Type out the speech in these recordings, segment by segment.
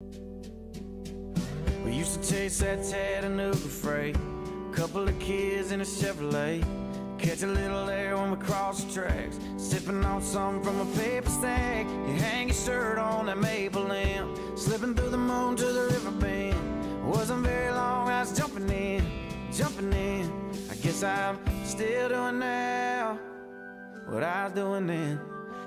We used to chase that Chattanooga freight, couple of kids in a Chevrolet, catch a little air when we cross the tracks, sipping on something from a paper stack. You hang your shirt on that maple limb, slipping through the moon to the river bend. Wasn't very long, I was jumping in. I guess I'm still doing now what I was doing then,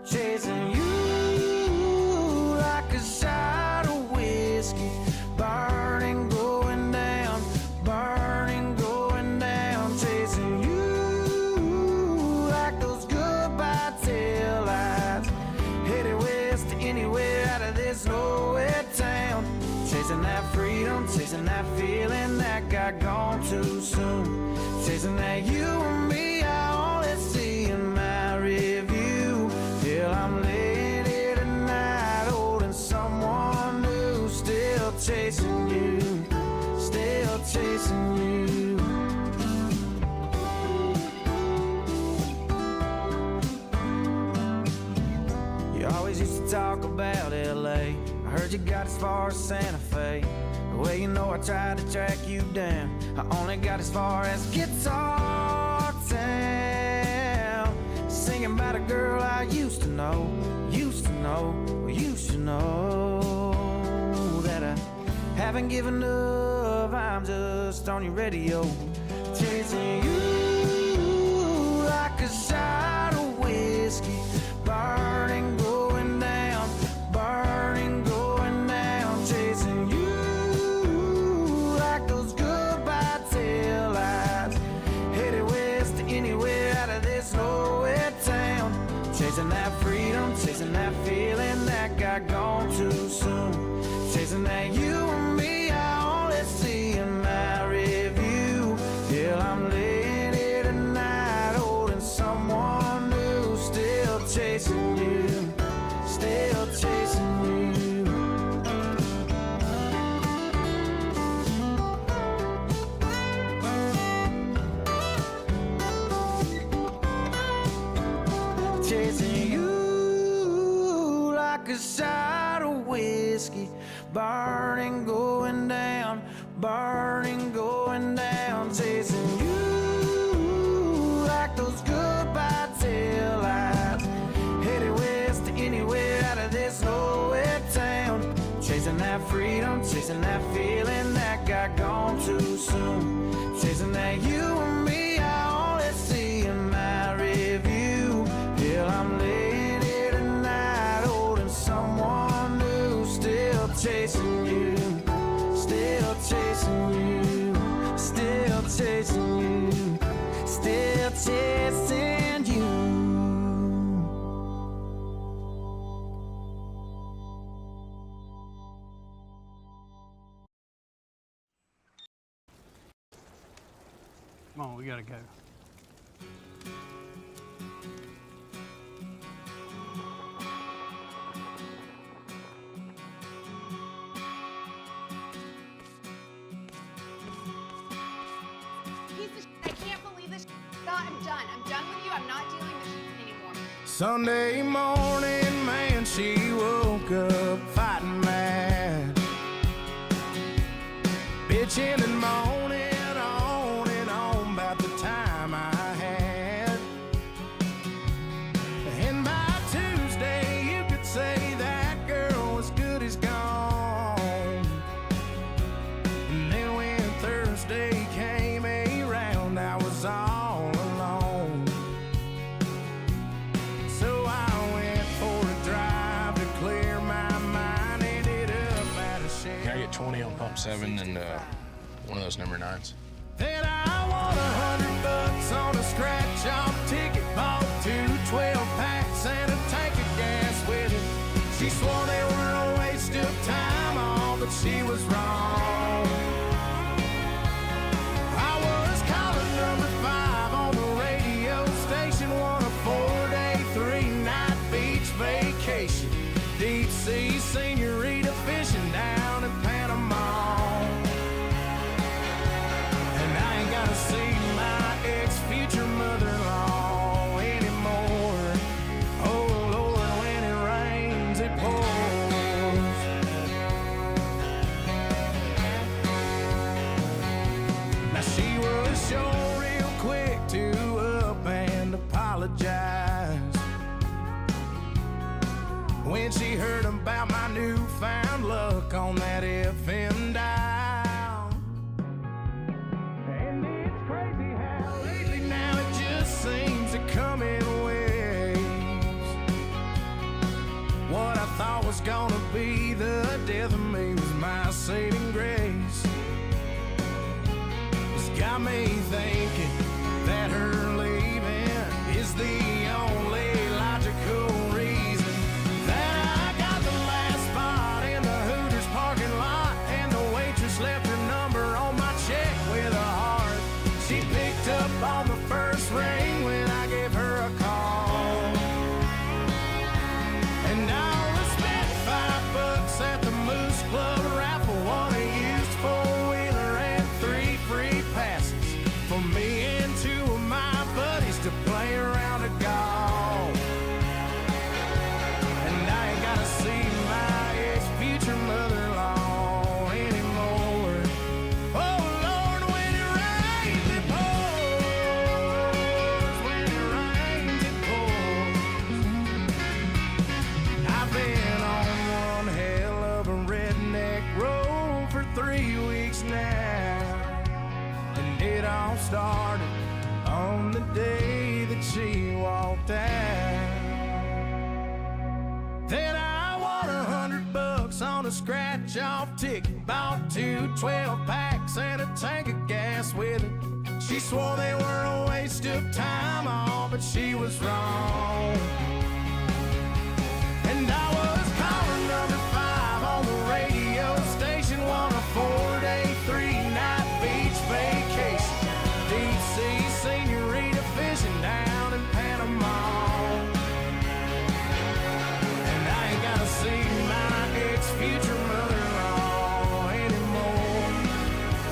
chasing you like a shot of whiskey, burning, going down, burning, going down, chasing you like those goodbye tail lights, headed west to anywhere out of this nowhere town, chasing that freedom, chasing that feeling that got gone too soon, chasing that you and me I only see in my review, till I'm laying here tonight holding someone new, still chasing you, still chasing you. You always used to talk about LA, I heard you got as far as Santa Fe. Well, you know I tried to track you down, I only got as far as Guitar Town, singing about a girl I used to know, well, you should know that I haven't given up, I'm just on your radio, chasing you like a shot of whiskey, burning, going down, burning, going down, chasing you like those goodbye tail lights, headed west to anywhere out of this nowhere town, chasing that freedom, chasing that feeling that got gone too soon, chasing that you and me I only see in my review, till I'm laying here tonight holding someone new, still chasing you, still chasing you. Chasing you like a shot of whiskey, burning, going down, burning, going down, chasing you like those goodbye tail lights, headed west to anywhere out of this nowhere town, chasing that freedom, chasing that feeling that got gone too soon, chasing that you and me I only see in my review, till I'm laying here tonight holding someone new, still chasing you, still chasing you, still chasing you, still chasing you. Come on, we gotta go. I can't believe this. God, I'm done. I'm done with you. I'm not dealing with this anymore. Sunday morning, man, she woke up fighting mad, bitching and moaning on and on about the time I had, and by Tuesday you could say that girl was good as gone, and then when Thursday came around I was all alone, so I went for a drive to clear my mind, ended up at a shed. Can I get 20 on pump 7 and one of those number 9s? Then I won $100 on a scratch-off ticket, bought 2 12-packs and a tank of gas with it. She swore they were a waste of time, all, but she was wrong. I was calling number 5 on the radio station, won a 4-day, 3-night beach vacation, deep-sea senorita fishing down in Panama. And I ain't gotta see my ex-future mother-in-law anymore. Oh Lord, when it rains, it pours. sure real quick to up and apologize when she heard about my newfound luck on that FM dial. And it's crazy how lately now it just seems to come in waves. What I thought was gonna be the death of me was my saving grace. It's got me thinking that her leaving is the only logical reason that I got the last spot in the Hooters parking lot, and the waitress left her number on my check with a heart. She picked up on the first ring when I gave her a call, and I only spent $5 at the Moose Club raffle, won a used four-wheeler and 3 free passes for me and 2 of my buddies to play around a golf. And I ain't gotta see my ex-future mother-in-law anymore. Oh Lord, when it rains it pours, when it rains it pours. I've been on one hell of a redneck road for 3 weeks now, and it all started on the day that she walked out. Then I won $100 on a scratch-off ticket, bought 2 12-packs and a tank of gas with it. She swore they were a waste of time, all, but she was wrong. And I was caller number 5 on the radio station, won a 4-day, 3-night beach vacation, deep sea senorita fishing down in Panama. And I ain't gotta see my ex-future mother-in-law anymore.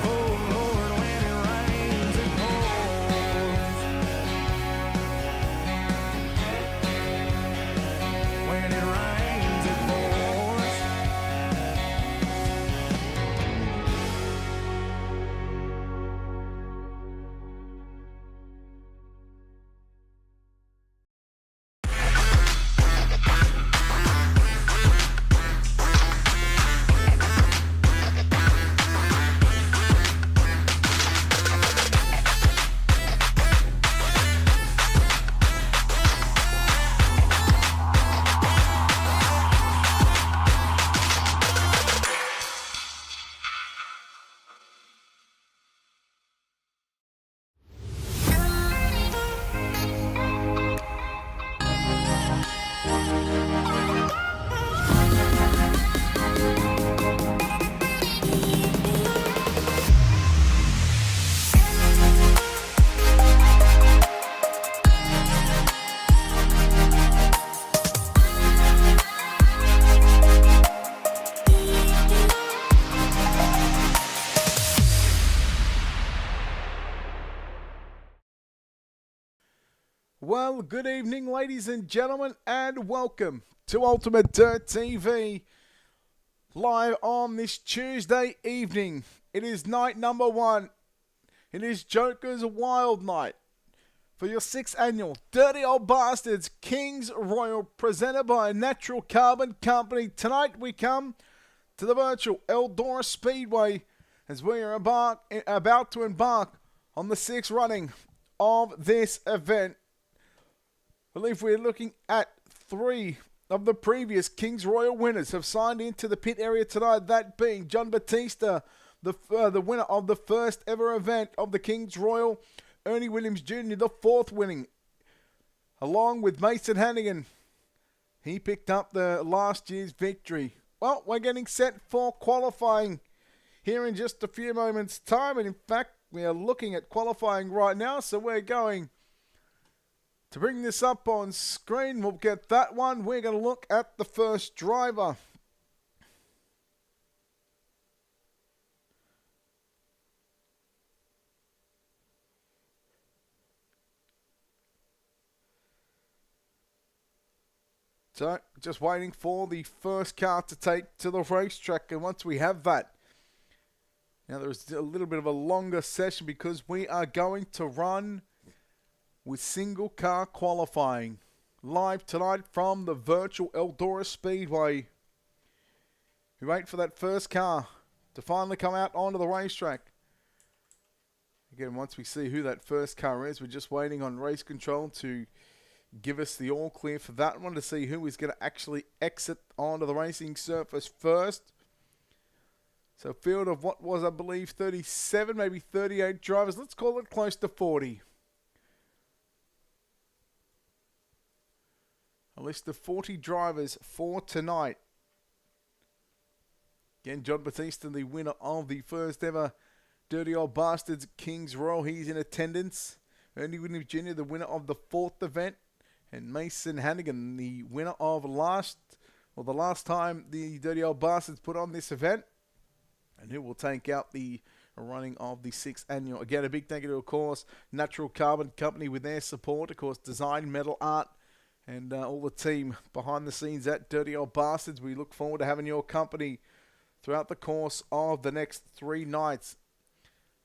Oh Lord, when it rains it pours, when it rains it pours. Well, good evening, ladies and gentlemen, and welcome to Ultimate Dirt TV. Live on this Tuesday evening. It is night number 1. It is Joker's Wild Night for your 6th annual Dirty Old Bastards Kings Royal, presented by Natural Carbon Company. Tonight we come to the virtual Eldora Speedway as we are about to embark on the 6th running of this event. I believe we're looking at 3 of the previous Kings Royal winners have signed into the pit area tonight, that being John Batista, the winner of the first ever event of the Kings Royal, Ernie Williams Jr., the 4th winning, along with Mason Hannigan. He picked up the last year's victory. Well, we're getting set for qualifying here in just a few moments' time, and in fact, we are looking at qualifying right now, so we're going to bring this up on screen. We'll get that one. We're going to look at the first driver. So, just waiting for the first car to take to the racetrack, and once we have that, Now there's a little bit of a longer session because we are going to run with single car qualifying live tonight from the virtual Eldora Speedway. We wait for that first car to finally come out onto the racetrack. Again, once we see who that first car is, we're just waiting on race control to give us the all clear for that one to see who is going to actually exit onto the racing surface first. So field of what was, I believe, 37, maybe 38 drivers. Let's call it close to 40. A list of 40 drivers for tonight. Again, John Batista, the winner of the first ever Dirty Old Bastards Kings Royal. He's in attendance. Ernie Williams Jr., the winner of the fourth event. And Mason Hannigan, the winner of the last time the Dirty Old Bastards put on this event. And who will take out the running of the 6th annual. Again, a big thank you to, of course, Natural Carbon Company with their support. Of course, Design, Metal Art, and all the team behind the scenes at Dirty Old Bastards. We look forward to having your company throughout the course of the next 3 nights.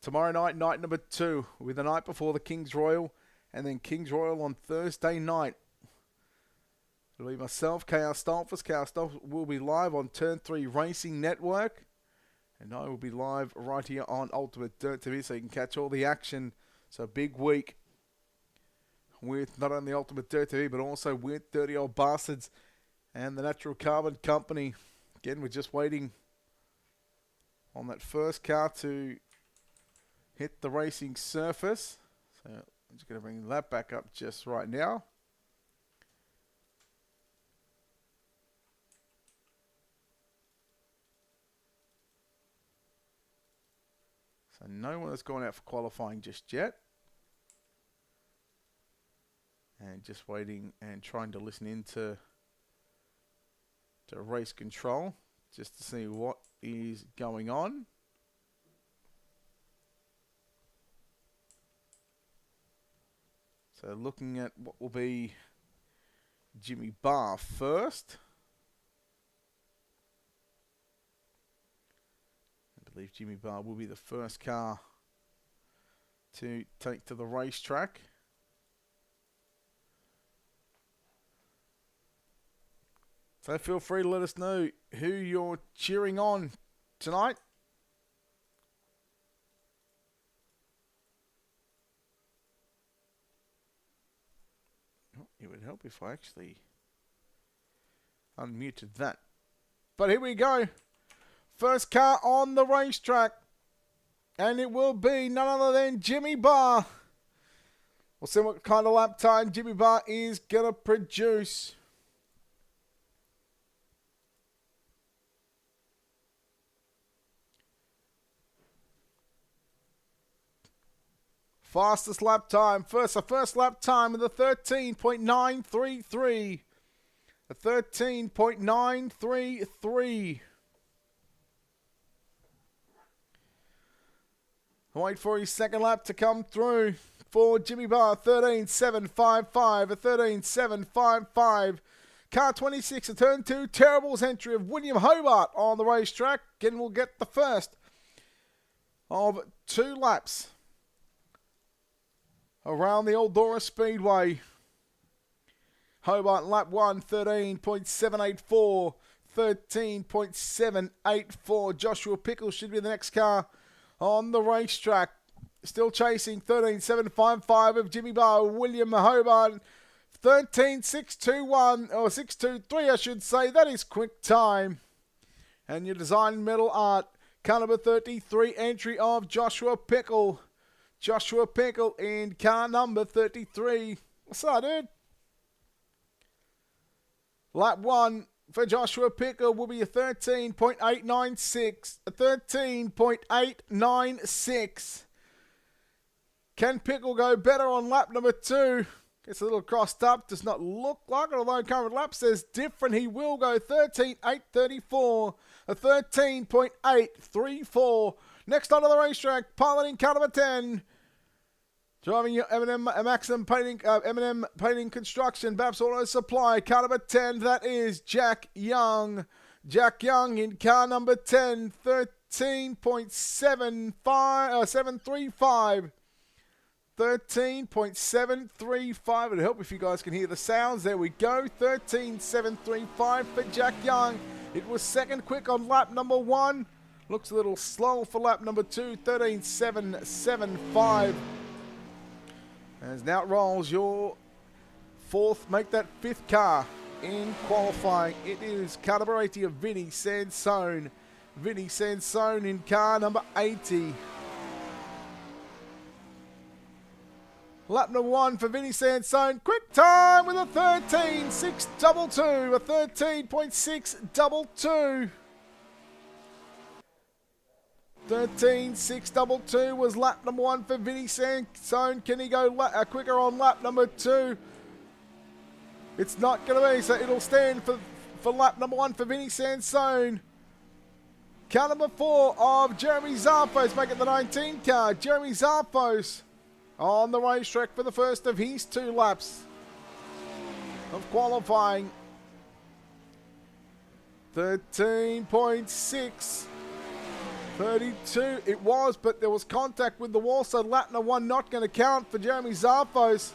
Tomorrow night, night number 2, with the night before the Kings Royal, and then Kings Royal on Thursday night. It'll be myself, KR Stolfus. KR Stolfus will be live on Turn 3 Racing Network. And I will be live right here on Ultimate Dirt TV so you can catch all the action. So big week with not only Ultimate Dirt TV but also with Dirty Old Bastards and the Natural Carbon Company. Again, we're just waiting on that first car to hit the racing surface. So I'm just going to bring that back up just right now. So no one has gone out for qualifying just yet. And just waiting and trying to listen into race control just to see what is going on. So looking at what will be Jimmy Barr first. I believe Jimmy Barr will be the first car to take to the racetrack. So feel free to let us know who you're cheering on tonight. Oh, it would help if I actually unmuted that. But here we go. First car on the racetrack. And it will be none other than Jimmy Barr. We'll see what kind of lap time Jimmy Barr is going to produce. Fastest lap time. First lap time with a 13.933. A 13.933. Wait for his second lap to come through for Jimmy Barr. 13.755. A 13.755. Car 26, a turn 2. Terrible's entry of William Hobart on the racetrack. Again, we'll get the first of 2 laps around the Eldora Speedway. Hobart lap 1, 13.784. 13.784. Joshua Pickles should be the next car on the racetrack. Still chasing 13.755 of Jimmy Barr. William Hobart 13.621 or 623 I should say. That is quick time. And your Design Metal Art car number 33 entry of Joshua Pickle. Joshua Pickle in car number 33. What's that, dude? Lap 1 for Joshua Pickle will be a 13.896. A 13.896. Can Pickle go better on lap number 2? Gets a little crossed up. Does not look like it, although current lap says different. He will go 13.834. A 13.834. Next onto the racetrack, piloting car number 10. Driving your M&M Maxim Painting, M&M Painting Construction, Babs Auto Supply, car number 10, that is Jack Young. Jack Young in car number 10, 13.834. 13.735. 13.735. It'll help if you guys can hear the sounds. There we go. 13.735 for Jack Young. It was second quick on lap number 1. Looks a little slow for lap number 2. 13.775. As now it rolls your fourth, make that fifth car in qualifying. It is car number 80 of Vinny Sansone. Vinny Sansone in car number 80. Lap number 1 for Vinny Sansone. Quick time with a 13.622. A 13.622. 13.622 was lap number 1 for Vinny Sansone. Can he go quicker on lap number 2? It's not going to be, so it'll stand for lap number 1 for Vinny Sansone. Car number 4 of Jeremy Zarfos, making the 19 car. Jeremy Zarfos on the racetrack for the first of his 2 laps of qualifying. 13.6. 32 it was, but there was contact with the wall, so lap number 1 not going to count for Jeremy Zarfos.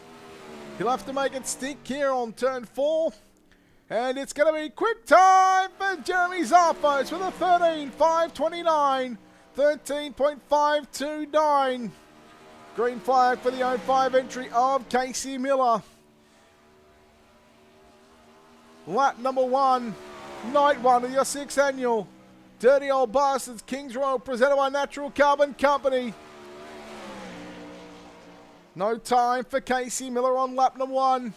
He'll have to make it stick here on turn 4. And it's going to be quick time for Jeremy Zarfos with a 13.529. 13.529. Green flag for the 05 entry of Casey Miller. Lap number 1, night 1 of your 6th annual Dirty Old Bastards Kings Royal, presented by Natural Carbon Company. No time for Casey Miller on lap number 1.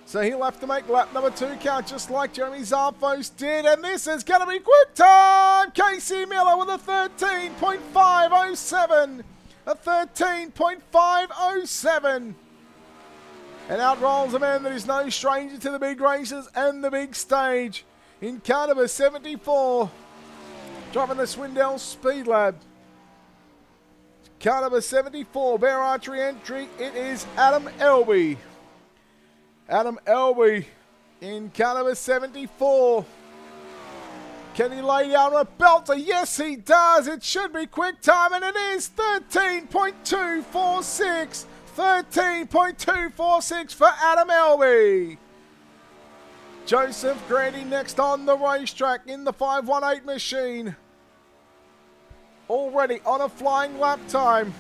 So he'll have to make lap number 2 count just like Jeremy Zarfos did. And this is going to be quick time. Casey Miller with a 13.507. A 13.507. And out rolls a man that is no stranger to the big races and the big stage. In car number 74, driving the Swindell Speed Lab. Car number 74, Bear Archery entry, it is Adam Elby. Adam Elby in car number 74. Can he lay down a belter? Yes, he does. It should be quick time, and it is 13.246. 13.246 for Adam Elby. Joseph Grady next on the racetrack in the 518 machine. Already on a flying lap time.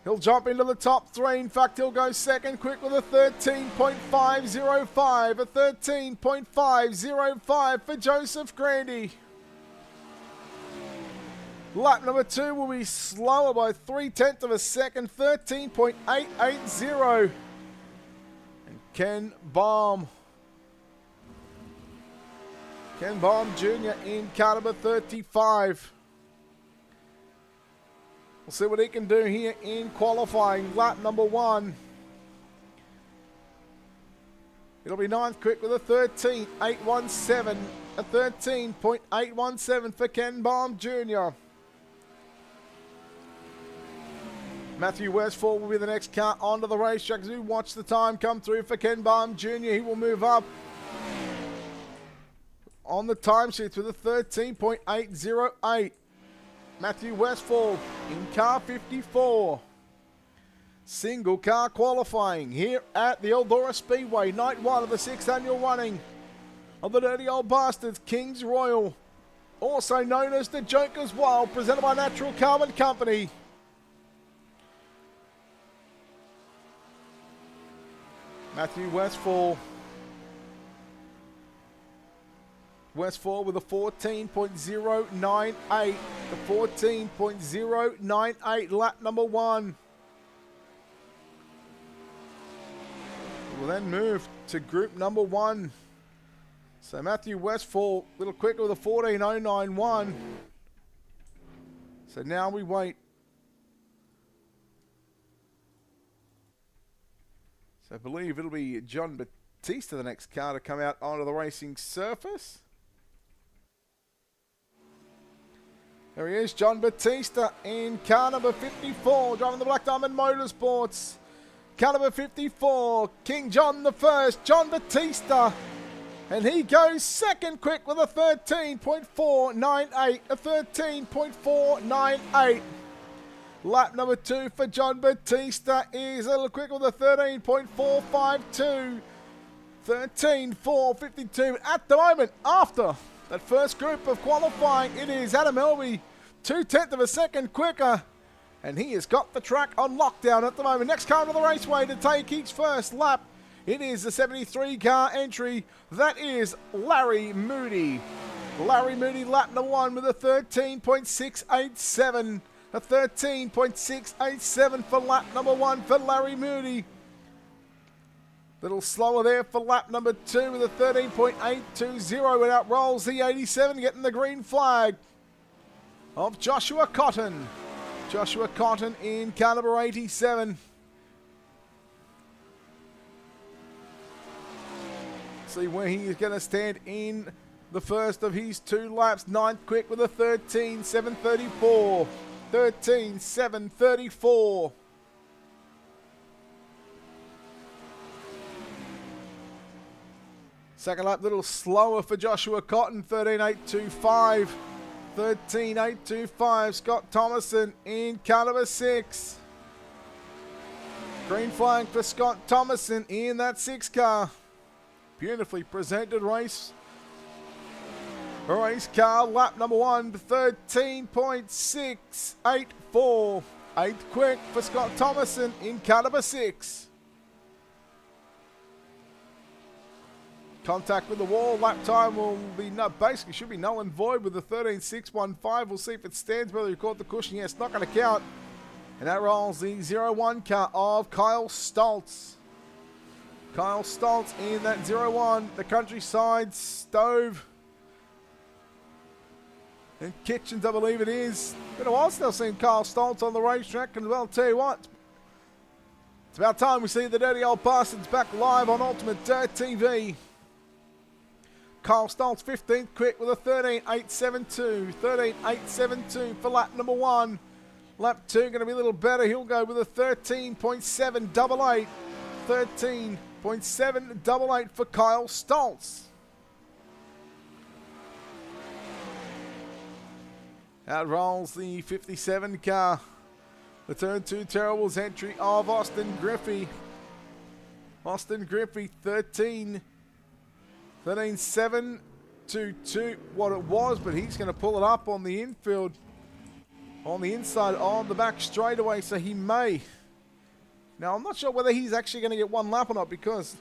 He'll jump into the top 3. In fact, he'll go second quick with a 13.505. A 13.505 for Joseph Grady. Lap number 2 will be slower by 0.3 of a second. 13.880. Ken Baum Jr. in car number 35. We'll see what he can do here in qualifying. Lap number 1. It'll be 9th quick with a 13.817. A 13.817 for Ken Baum Jr. Matthew Westfall will be the next car onto the racetrack as we watch the time come through for Ken Baum Jr. He will move up on the timesheets with a 13.808. Matthew Westfall in car 54. Single car qualifying here at the Eldora Speedway. Night 1 of the 6th annual running of the Dirty Old Bastards Kings Royal. Also known as the Joker's Wild, presented by Natural Carbon Company. Matthew Westfall. Westfall with a 14.098. The 14.098, lap number 1. We'll then move to group number 1. So Matthew Westfall a little quicker with a 14.091. So now we wait. So I believe it'll be John Batista, the next car to come out onto the racing surface. There he is, John Batista in car number 54, driving the Black Diamond Motorsports. Car number 54, King John the First, John Batista And he goes second quick with a 13.498. A 13.498. Lap number 2 for John Batista is a little quick with a 13.452. 13.452. At the moment, after that first group of qualifying, it is Adam Elby 0.2 of a second quicker. And he has got the track on lockdown at the moment. Next car to the raceway to take his first lap. It is the 73 car entry. That is Larry Moody. Larry Moody, lap number 1 with a 13.687. A 13.687 for lap number 1 for Larry Moody. Little slower there for lap number 2 with a 13.820. And out rolls the 87, getting the green flag of Joshua Cotton. Joshua Cotton in car number 87. See where he is going to stand in the first of his 2 laps. 9th quick with a 13.734. 13.734. Second lap, little slower for Joshua Cotton. 13.825. 13.825. Scott Thomason in car number 6. Green flag for Scott Thomason in that 6 car. Beautifully presented race car. Lap number 1, 13.684. 8th quick for Scott Thomason in car number 6. Contact with the wall. Lap time will be basically should be null and void with the 13.615. We'll see if it stands, whether you caught the cushion. Yes, not going to count. And that rolls the 0-1 car of Kyle Stoltz. Kyle Stoltz in that 0-1. The Countryside Stove and Kitchens, I believe it is. Been a while since I've seen Kyle Stoltz on the racetrack, and well, I'll tell you what, it's about time we see the Dirty Old Bastards back live on Ultimate Dirt TV. Kyle Stoltz 15th quick with a 13.872. 13.872 for lap number 1. Lap 2 going to be a little better. He'll go with a 13.788. 13.788 for Kyle Stoltz. Out rolls the 57 car. The turn 2 Terribles entry of Austin Griffey. Austin Griffey 13.722 what it was, but he's going to pull it up on the infield, on the inside on the back straightaway, so he may. Now, I'm not sure whether he's actually going to get 1 lap or not, because the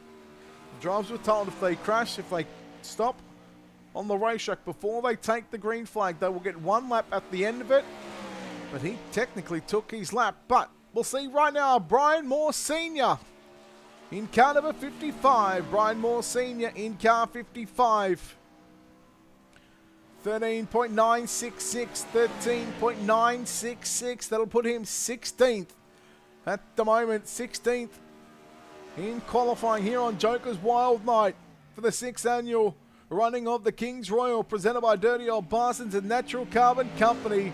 drivers were told if they crash, if they stop on the racetrack before they take the green flag, they will get 1 lap at the end of it. But he technically took his lap. But we'll see right now, Brian Moore Sr. in car number 55. Brian Moore Sr. in car 55. 13.966. 13.966. That'll put him 16th. At the moment, 16th in qualifying here on Joker's Wild Night for the 6th annual running of the King's Royal, presented by Dirty Old Bastards and Natural Carbon Company.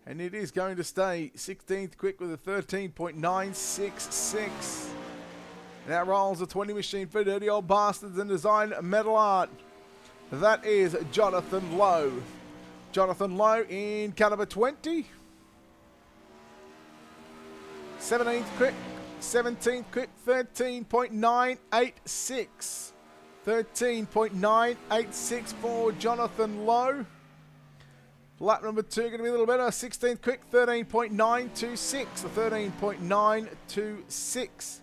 And it is going to stay 16th quick with a 13.966. And that rolls the 20 machine for Dirty Old Bastards and Design Metal Art. That is Jonathan Lowe. Jonathan Lowe in car number 20. 17th quick, 17th quick, 13.986. 13.986 for Jonathan Lowe. Lap number 2 going to be a little better. 16th quick, 13.926. 13.926.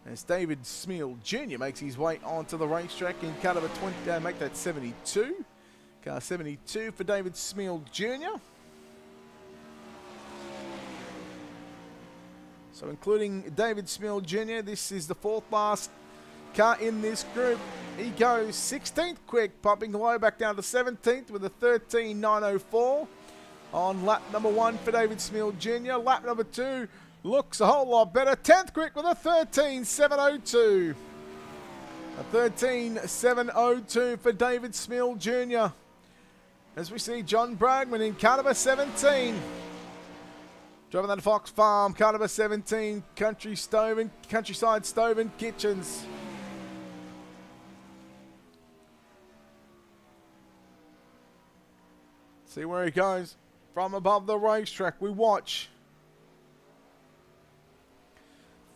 As David Smeal Jr. makes his way onto the racetrack in car number 20. Make that 72. Car 72 for David Smeal Jr. So including David Smeal Jr., this is the 4th last car in this group. He goes 16th quick, popping low back down to 17th with a 13.904 on lap number 1 for David Smeal Jr. Lap number 2 looks a whole lot better. 10th quick with a 13.702. A 13.702 for David Smeal Jr. As we see John Bragman in car number 17. Driving that Fox Farm, car number 17, Countryside Stove and Kitchens. See where he goes. From above the racetrack, we watch.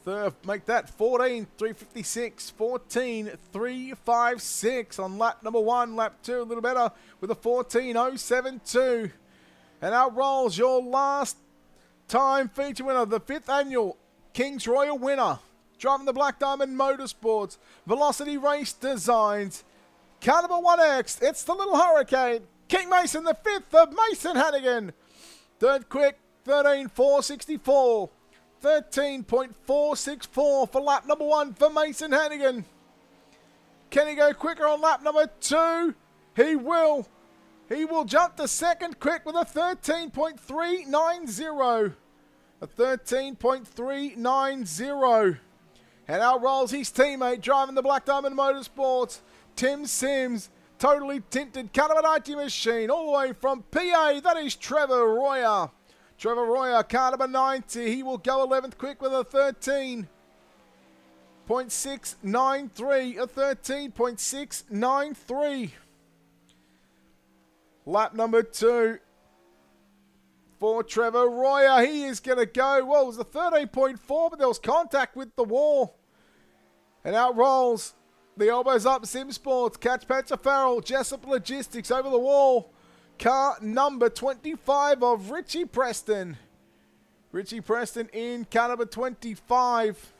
Third, make that 14.356. 14.356 on lap number 1. Lap 2 a little better with a 14.072. And out rolls your last time feature winner, the 5th annual King's Royal winner. Driving the Black Diamond Motorsports, Velocity Race Designs, Caliber 1X. It's the Little Hurricane. King Mason, the 5th of Mason Hannigan. Third quick, 13.464. 13.464 for lap number 1 for Mason Hannigan. Can he go quicker on lap number 2? He will. He will jump to second quick with a 13.390. A 13.390. And out rolls his teammate driving the Black Diamond Motorsports, Tim Sims. Totally tinted Caliber 90 machine all the way from PA. That is Trevor Royer. Trevor Royer, car number 90. He will go 11th quick with a 13.693. A 13.693. Lap number 2 for Trevor Royer. He is going to go, well, it was a 13.4, but there was contact with the wall. And out rolls the elbows up Sim Sports. Catch Petra Farrell, Jessup Logistics over the wall. Car number 25 of Richie Preston. Richie Preston in car number 25.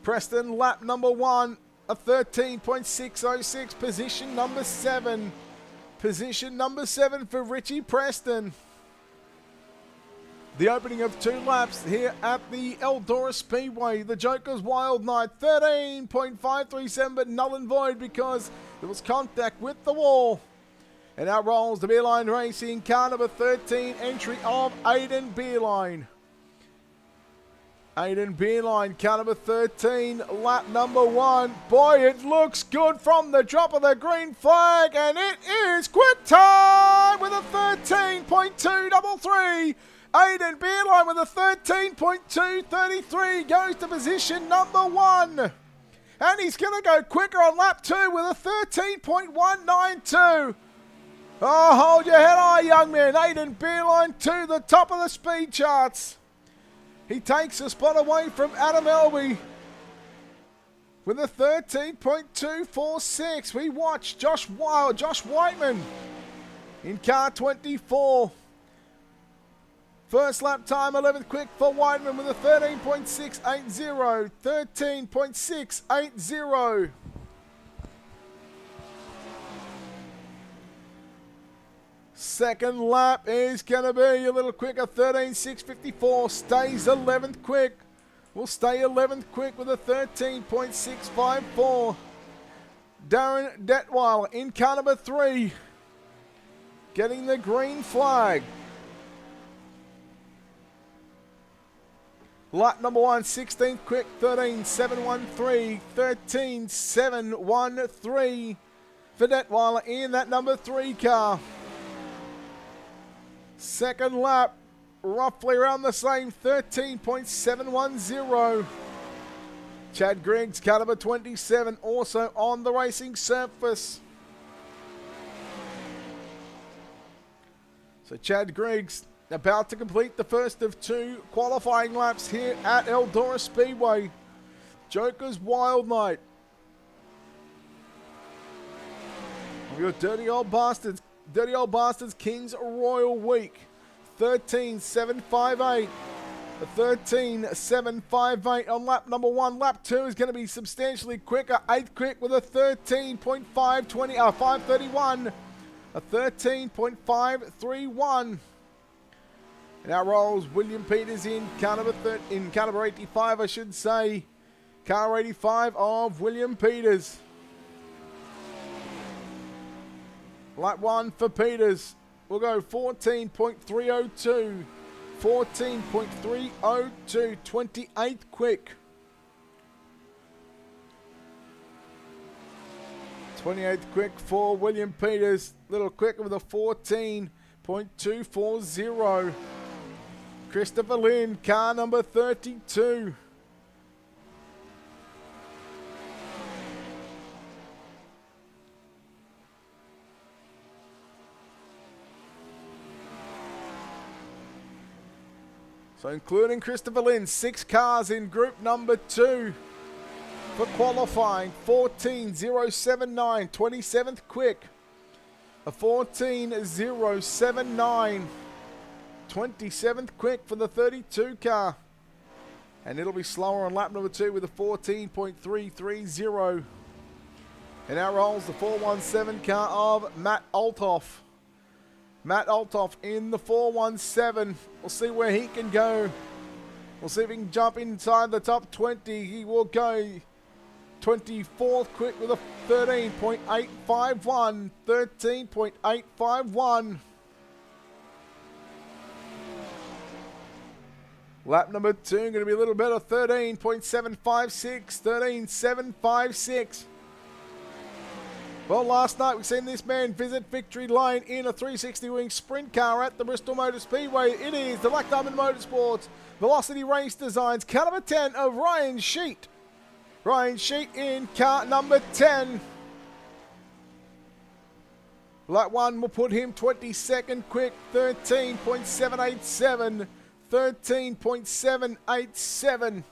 Preston lap number 1, a 13.606, position number 7. Position number 7 for Richie Preston. The opening of 2 laps here at the Eldora Speedway. The Joker's Wild Night, 13.537, but null and void because there was contact with the wall. And out rolls the Beeline Racing, car number 13, entry of Aiden Beeline. Aiden Beeline, car number 13, lap number 1. Boy, it looks good from the drop of the green flag, and it is quick time with a 13.233. Aiden Beeline with a 13.233 goes to position number 1. And he's going to go quicker on lap 2 with a 13.192. Oh, hold your head high, young man. Aiden Beeline to the top of the speed charts. He takes a spot away from Adam Elby with a 13.246. We watch Josh Whiteman in car 24. First lap time, 11th quick for Whiteman with a 13.680. 13.680. Second lap is going to be a little quicker, 13.654. Stays 11th quick. Will stay 11th quick with a 13.654. Darren Detweiler in car number 3. Getting the green flag. Lap number 1, 16th quick, 13.713. 13.713 for Detweiler in that number 3 car. Second lap, roughly around the same, 13.710. Chad Griggs, car number 27, also on the racing surface. So Chad Griggs about to complete the first of 2 qualifying laps here at Eldora Speedway. Joker's Wild Night. We've got Dirty Old Bastards King's Royal Week. 13.758. A 13.758 on lap number 1. Lap 2 is going to be substantially quicker. 8th quick with a 531. A 13.531. And out rolls William Peters in car number 85, I should say. Car 85 of William Peters. Lap 1 for Peters. We'll go 14.302. 14.302. 28th quick. 28th quick for William Peters. Little quicker with a 14.240. Christopher Lynn, car number 32. So including Christopher Lynn, 6 cars in group number 2 for qualifying. 14.079, 27th quick. A 14.079, 27th quick for the 32 car. And it'll be slower on lap number 2 with a 14.330. And now rolls the 417 car of Matt Althoff. Matt Althoff in the 417. We'll see where he can go. We'll see if he can jump inside the top 20. He will go 24th quick with a 13.851. 13.851. Lap number 2 going to be a little better. 13.756. 13.756. Well, last night we've seen this man visit victory lane in a 360 wing sprint car at the Bristol Motor Speedway. It is the Black Diamond Motorsports Velocity Race Designs car number 10 of Ryan Sheet. Ryan Sheet in car number 10. Lap 1 will put him 22nd quick, 13.787. 13.787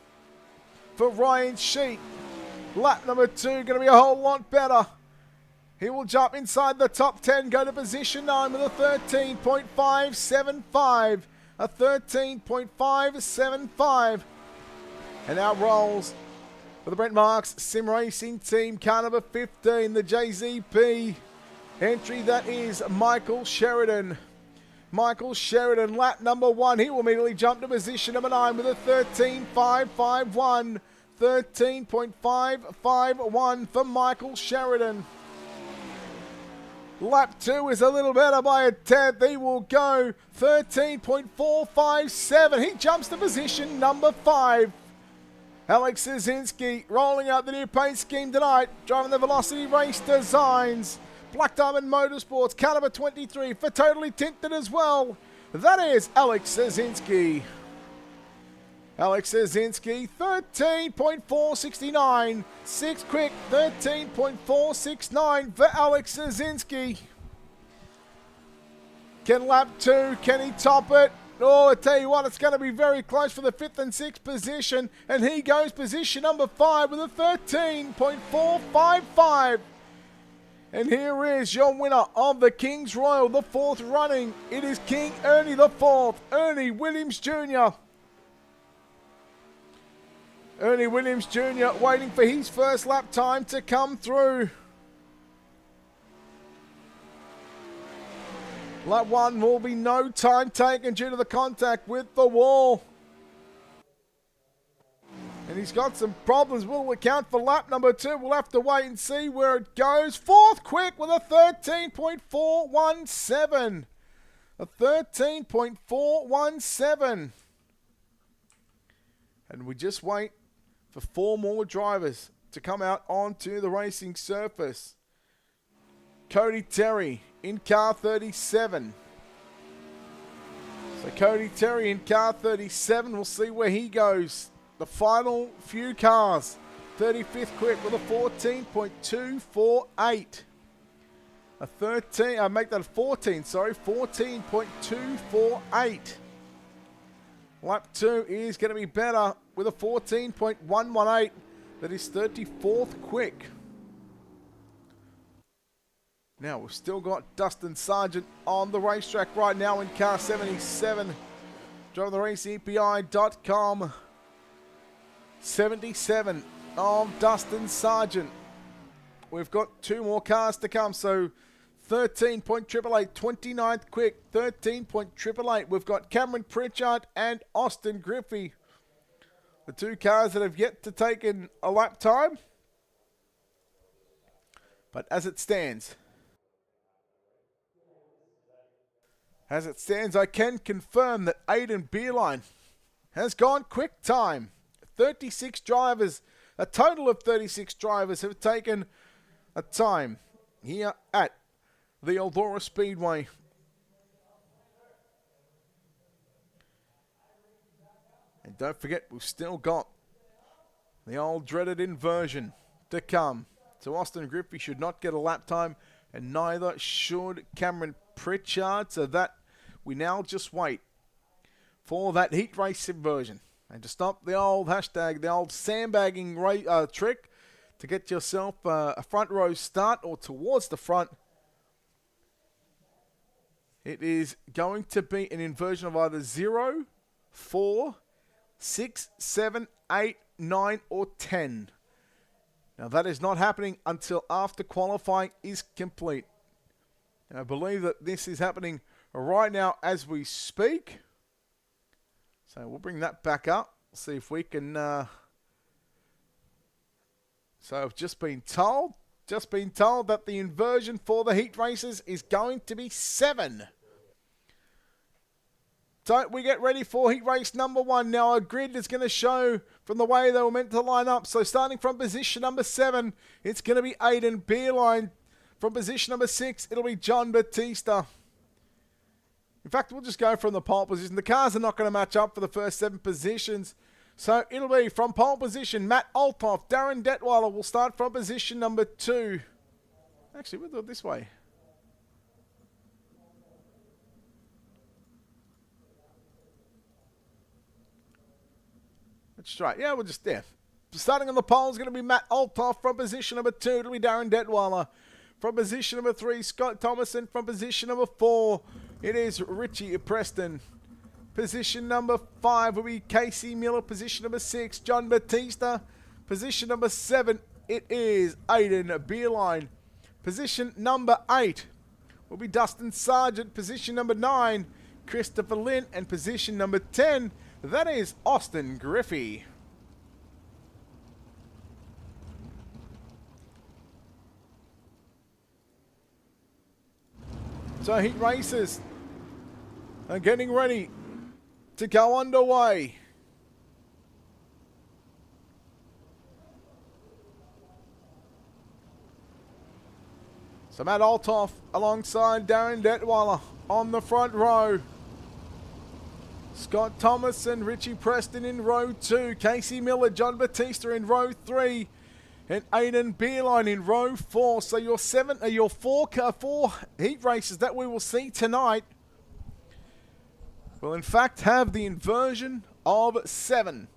for Ryan Sheet. Lap number 2 going to be a whole lot better. He will jump inside the top 10, go to position 9 with a 13.575. A 13.575. And now rolls for the Brent Marks Sim Racing Team, car number 15, the JZP entry. That is Michael Sheridan. Michael Sheridan, lap number 1. He will immediately jump to position number 9 with a 13.551. 13.551 for Michael Sheridan. Lap 2 is a little better by a tenth. He will go 13.457. He jumps to position number 5. Alex Szynski rolling out the new paint scheme tonight, driving the Velocity Race Designs. Black Diamond Motorsports, car number 23 for Totally Tinted as well. That is Alex Szynski. Alex Szynski, 13.469. 6 quick, 13.469 for Alex Szynski. Can lap 2, can he top it? Oh, I tell you what, it's going to be very close for the 5th and 6th position. And he goes position number 5 with a 13.455. And here is your winner of the King's Royal, the 4th running. It is King Ernie the 4th, Ernie Williams Jr. Ernie Williams Jr. waiting for his first lap time to come through. Lap 1 will be no time taken due to the contact with the wall. And he's got some problems. Will account for lap number 2. We'll have to wait and see where it goes. 4th quick with a 13.417. A 13.417. And we just wait for 4 more drivers to come out onto the racing surface. Cody Terry in car 37. So Cody Terry in car 37. We'll see where he goes. The final few cars. 35th quick with a 14.248. A 13, I make that a 14, sorry. 14.248. Lap 2 is going to be better with a 14.118. That is 34th quick. Now we've still got Dustin Sargent on the racetrack right now in car 77. Driving the raceepi.com. 77 of Dustin Sargent. We've got 2 more cars to come, so 13.888, 29th quick, 13.888. We've got Cameron Pritchard and Austin Griffey. The 2 cars that have yet to take in a lap time. But as it stands, I can confirm that Aiden Beerline has gone quick time. 36 drivers, a total of 36 drivers have taken a time here at the Eldora Speedway. And don't forget, we've still got the old dreaded inversion to come. So Austin Griffey should not get a lap time, and neither should Cameron Pritchard. So that we now just wait for that heat race inversion. And to stop the old hashtag, the old sandbagging trick to get yourself a front row start or towards the front, it is going to be an inversion of either 0, 4, 6, 7, 8, 9, or 10. Now that is not happening until after qualifying is complete. And I believe that this is happening right now as we speak. So we'll bring that back up. See if we can... So I've just been told that the inversion for the heat races is going to be 7. So we get ready for heat race number 1. Now our grid is going to show from the way they were meant to line up. So starting from position number 7, it's going to be Aiden Beerline. From position number 6, it'll be John Batista. In fact, we'll just go from the pole position. The cars are not going to match up for the first 7 positions. So it'll be from pole position, Matt Althoff, Darren Detweiler will start from position number 2. Actually, we'll do it this way. That's straight. Yeah, we'll just there. Starting on the pole is going to be Matt Althoff. From position number 2, it'll be Darren Detweiler. From position number 3, Scott Thomason. From position number 4, it is Richie Preston. Position number 5 will be Casey Miller. Position number 6, John Batista. Position number 7, it is Aiden Beerline. Position number 8 will be Dustin Sargent. Position number 9, Christopher Lynn. And position number 10, that is Austin Griffey. So heat races are getting ready to go underway. So Matt Althoff alongside Darren Detweiler on the front row. Scott Thomason, Richie Preston in row 2. Casey Miller, John Batista in row 3. And Aiden Beerline in row 4. So your four heat races that we will see tonight will in fact have the inversion of 7.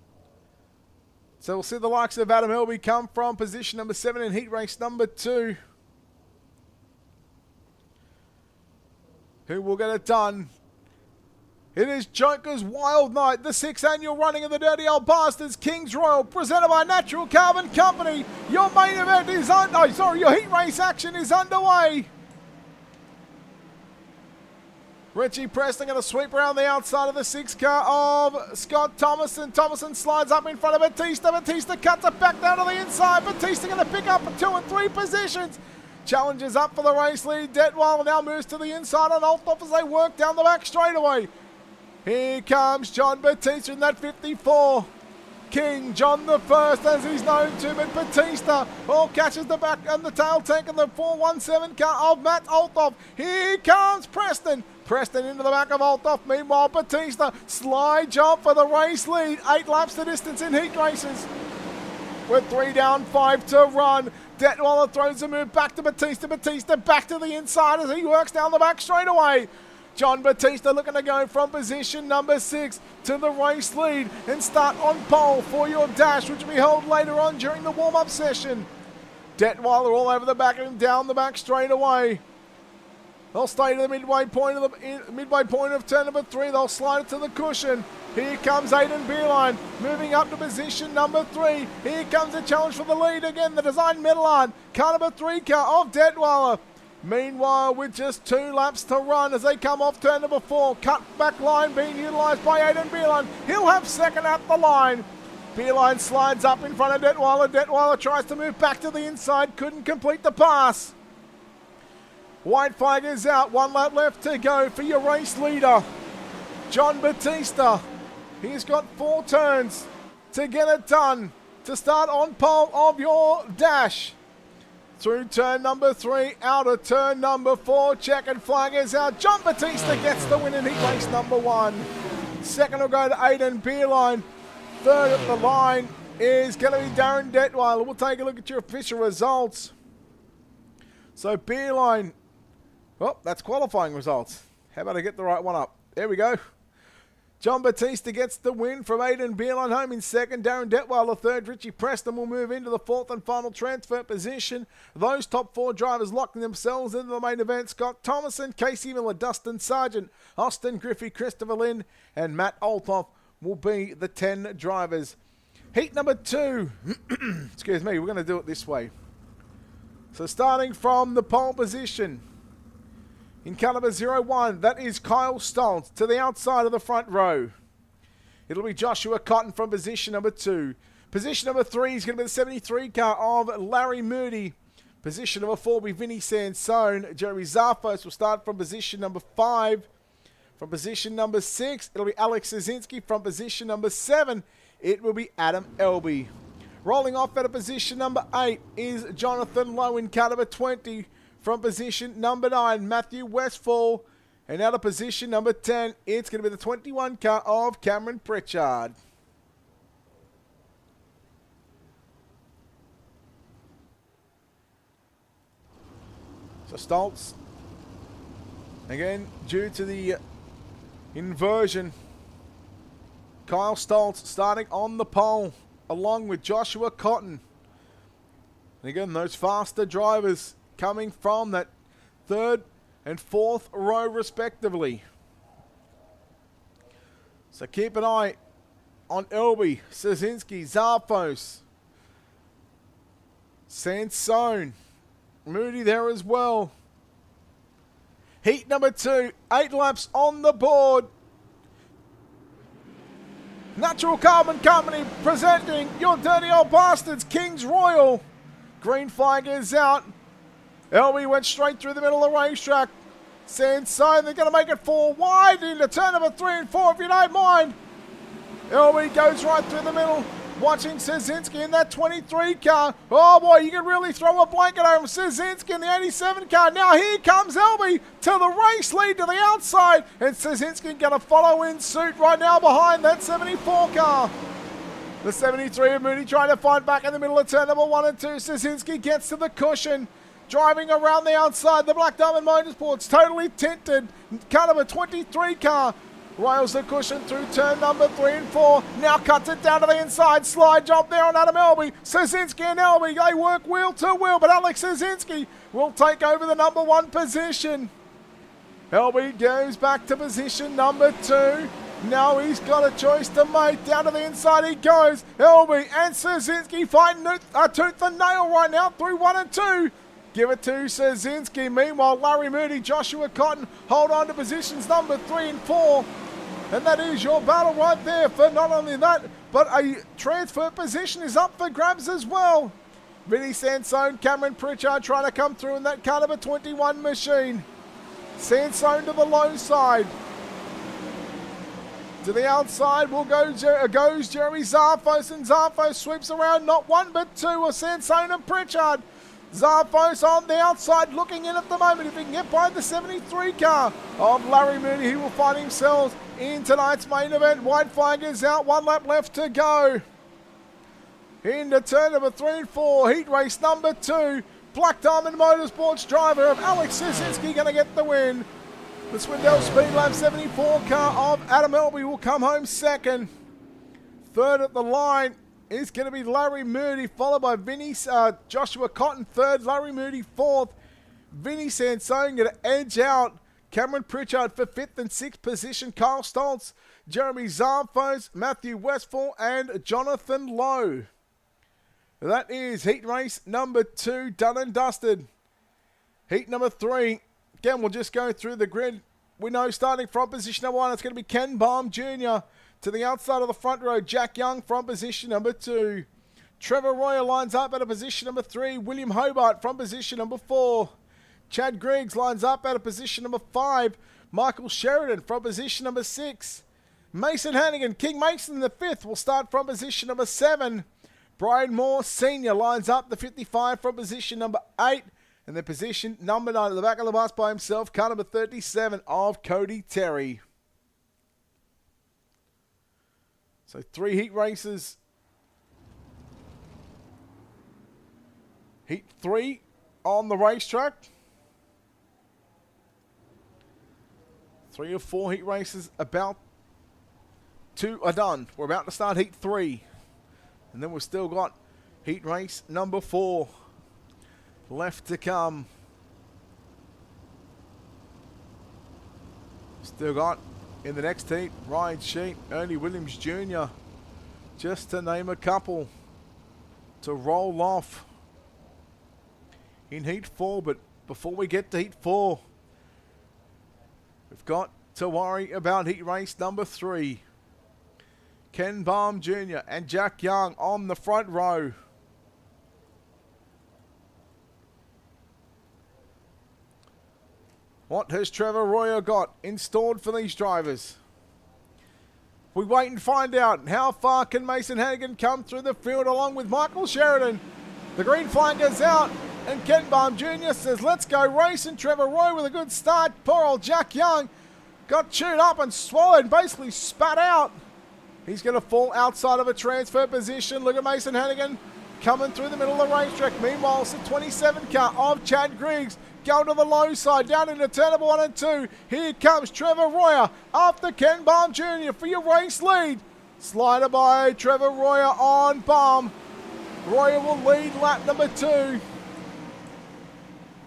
So we'll see the likes of Adam Elby come from position number 7 in heat race number 2. Who will get it done? It is Joker's Wild Night, the 6th annual running of the Dirty Old Bastards Kings Royal, presented by Natural Carbon Company. Your main event is your heat race action is underway. Richie Preston going to sweep around the outside of the 6 car of Scott Thomason. Thomason slides up in front of Batista. Batista cuts it back down to the inside. Batista going to pick up 2 and 3 positions. Challenges up for the race lead. Detweiler now moves to the inside on Althoff as they work down the back straightaway. Here comes John Batista in that 54. King John the First, as he's known to, but Batista catches the back and the tail tank of the 417 car of Matt Althoff. Here comes Preston. Preston into the back of Althoff. Meanwhile, Batista slide jump for the race lead. 8 laps the distance in heat races. With 3 down, 5 to run. Detweiler throws a move back to Batista. Batista back to the inside as he works down the back straightaway. John Batista looking to go from position number 6 to the race lead and start on pole for your dash, which will be held later on during the warm-up session. Detweiler all over the back and down the back straightaway. They'll stay to the midway point of turn number 3. They'll slide it to the cushion. Here comes Aiden Beerline moving up to position number 3. Here comes a challenge for the lead again. The design Metalon, car number 3 car of Detweiler. Meanwhile, with just 2 laps to run as they come off turn number 4, cut back line being utilised by Aiden Beerline. He'll have second at the line. Beerline slides up in front of Detweiler. Detweiler tries to move back to the inside, couldn't complete the pass. White flag is out, 1 lap left to go for your race leader, John Batista. He's got 4 turns to get it done to start on pole of your dash. Through turn number 3, out of turn number 4, checkered flag is out. John Batista gets the win in heat race number 1. Second will go to Aiden Beerline. Third at the line is going to be Darren Detweiler. We'll take a look at your official results. So Beerline, that's qualifying results. How about I get the right one up? There we go. John Batista gets the win from Aidan Beerline home in second. Darren Detwell the third. Richie Preston will move into the fourth and final transfer position. Those top 4 drivers locking themselves into the main event. Scott Thomason, Casey Miller, Dustin Sargent, Austin Griffey, Christopher Lynn, and Matt Olthoff will be the 10 drivers. Heat number 2. Excuse me, we're going to do it this way. So starting from the pole position. In car number 01, that is Kyle Stoltz to the outside of the front row. It'll be Joshua Cotton from position number 2. Position number 3 is going to be the 73 car of Larry Moody. Position number 4 will be Vinny Sansone. Jeremy Zarfos will start from position number 5. From position number 6, it'll be Alex Szynski. From position number 7, it will be Adam Elby. Rolling off at a position number 8 is Jonathan Lowe in car number 20. From position number 9, Matthew Westfall. And out of position number 10, it's going to be the 21 car of Cameron Pritchard. So Stoltz, again, due to the inversion, Kyle Stoltz starting on the pole along with Joshua Cotton. And again, those faster drivers coming from that 3rd and 4th row respectively. So keep an eye on Elby, Szynski, Zarfos, Sansone, Moody there as well. Heat number 2, 8 laps on the board. Natural Carbon Company presenting your dirty old bastards, Kings Royal. Green flag is out. Elby went straight through the middle of the racetrack. Sansone, they're going to make it 4 wide into turn number 3 and 4 if you don't mind. Elby goes right through the middle. Watching Szynski in that 23 car. Oh boy, you can really throw a blanket over Szynski in the 87 car. Now here comes Elby to the race lead to the outside. And Szynski going to follow in suit right now behind that 74 car. The 73 of Moody trying to find back in the middle of turn number 1 and 2. Szynski gets to the cushion. Driving around the outside, the Black Diamond Motorsports totally tinted. Car number 23 car rails the cushion through turn number 3 and 4. Now cuts it down to the inside. Slide job there on Adam Elby. Szynski and Elby, they work wheel to wheel, but Alex Szynski will take over the number 1 position. Elby goes back to position number 2. Now he's got a choice to make. Down to the inside he goes. Elby and Szynski fighting tooth and nail right now through 1 and 2. Give it to Szynski. Meanwhile, Larry Moody, Joshua Cotton hold on to positions number 3 and 4. And that is your battle right there for not only that, but a transfer position is up for grabs as well. Vinny Sansone, Cameron Pritchard trying to come through in that car number 21 machine. Sansone to the low side. To the outside goes Jeremy Zarfos, and Zarfos sweeps around not 1 but 2 of Sansone and Pritchard. Zarfos on the outside looking in at the moment. If he can get by the 73 car of Larry Moody, he will find himself in tonight's main event. White flag is out, 1 lap left to go. Into turn number 3 and 4, heat race number 2. Black Diamond Motorsports driver of Alex Szynski going to get the win. The Swindell Speed Lab 74 car of Adam Elby will come home second. Third at the line is going to be Larry Moody, followed by Joshua Cotton third, Larry Moody fourth. Vinny Sansone going to edge out Cameron Pritchard for 5th and 6th position. Kyle Stoltz, Jeremy Zarfos, Matthew Westfall, and Jonathan Lowe. That is heat race number 2 done and dusted. Heat number 3, again, we'll just go through the grid. We know starting from position number 1, it's going to be Ken Baum Jr. To the outside of the front row, Jack Young from position number 2. Trevor Royer lines up at a position number 3. William Hobart from position number 4. Chad Griggs lines up at a position number 5. Michael Sheridan from position number 6. Mason Hannigan, King Mason the 5th, will start from position number 7. Brian Moore Sr. lines up the 55 from position number 8. And then position number 9 at the back of the bus by himself, car number 37 of Cody Terry. So 3 heat races. Heat 3 on the racetrack. 3 or 4 heat races about 2 are done. We're about to start heat 3. And then we've still got heat race number 4 left to come. Still got in the next heat Ryan Sheet, Ernie Williams Jr. Just to name a couple to roll off in heat 4. But before we get to heat 4, we've got to worry about heat race number 3. Ken Baum Jr. and Jack Young on the front row. What has Trevor Royer got installed for these drivers? We wait and find out. How far can Mason Hannigan come through the field along with Michael Sheridan? The green flag goes out and Ken Baum Jr. says, let's go racing. Trevor Royer with a good start. Poor old Jack Young got chewed up and swallowed, basically spat out. He's going to fall outside of a transfer position. Look at Mason Hannigan coming through the middle of the racetrack. Meanwhile, it's the 27 car of Chad Griggs going to the low side, down into turn number 1 and 2. Here comes Trevor Royer after Ken Baum Jr. for your race lead. Slider by Trevor Royer on Baum. Royer will lead lap number 2.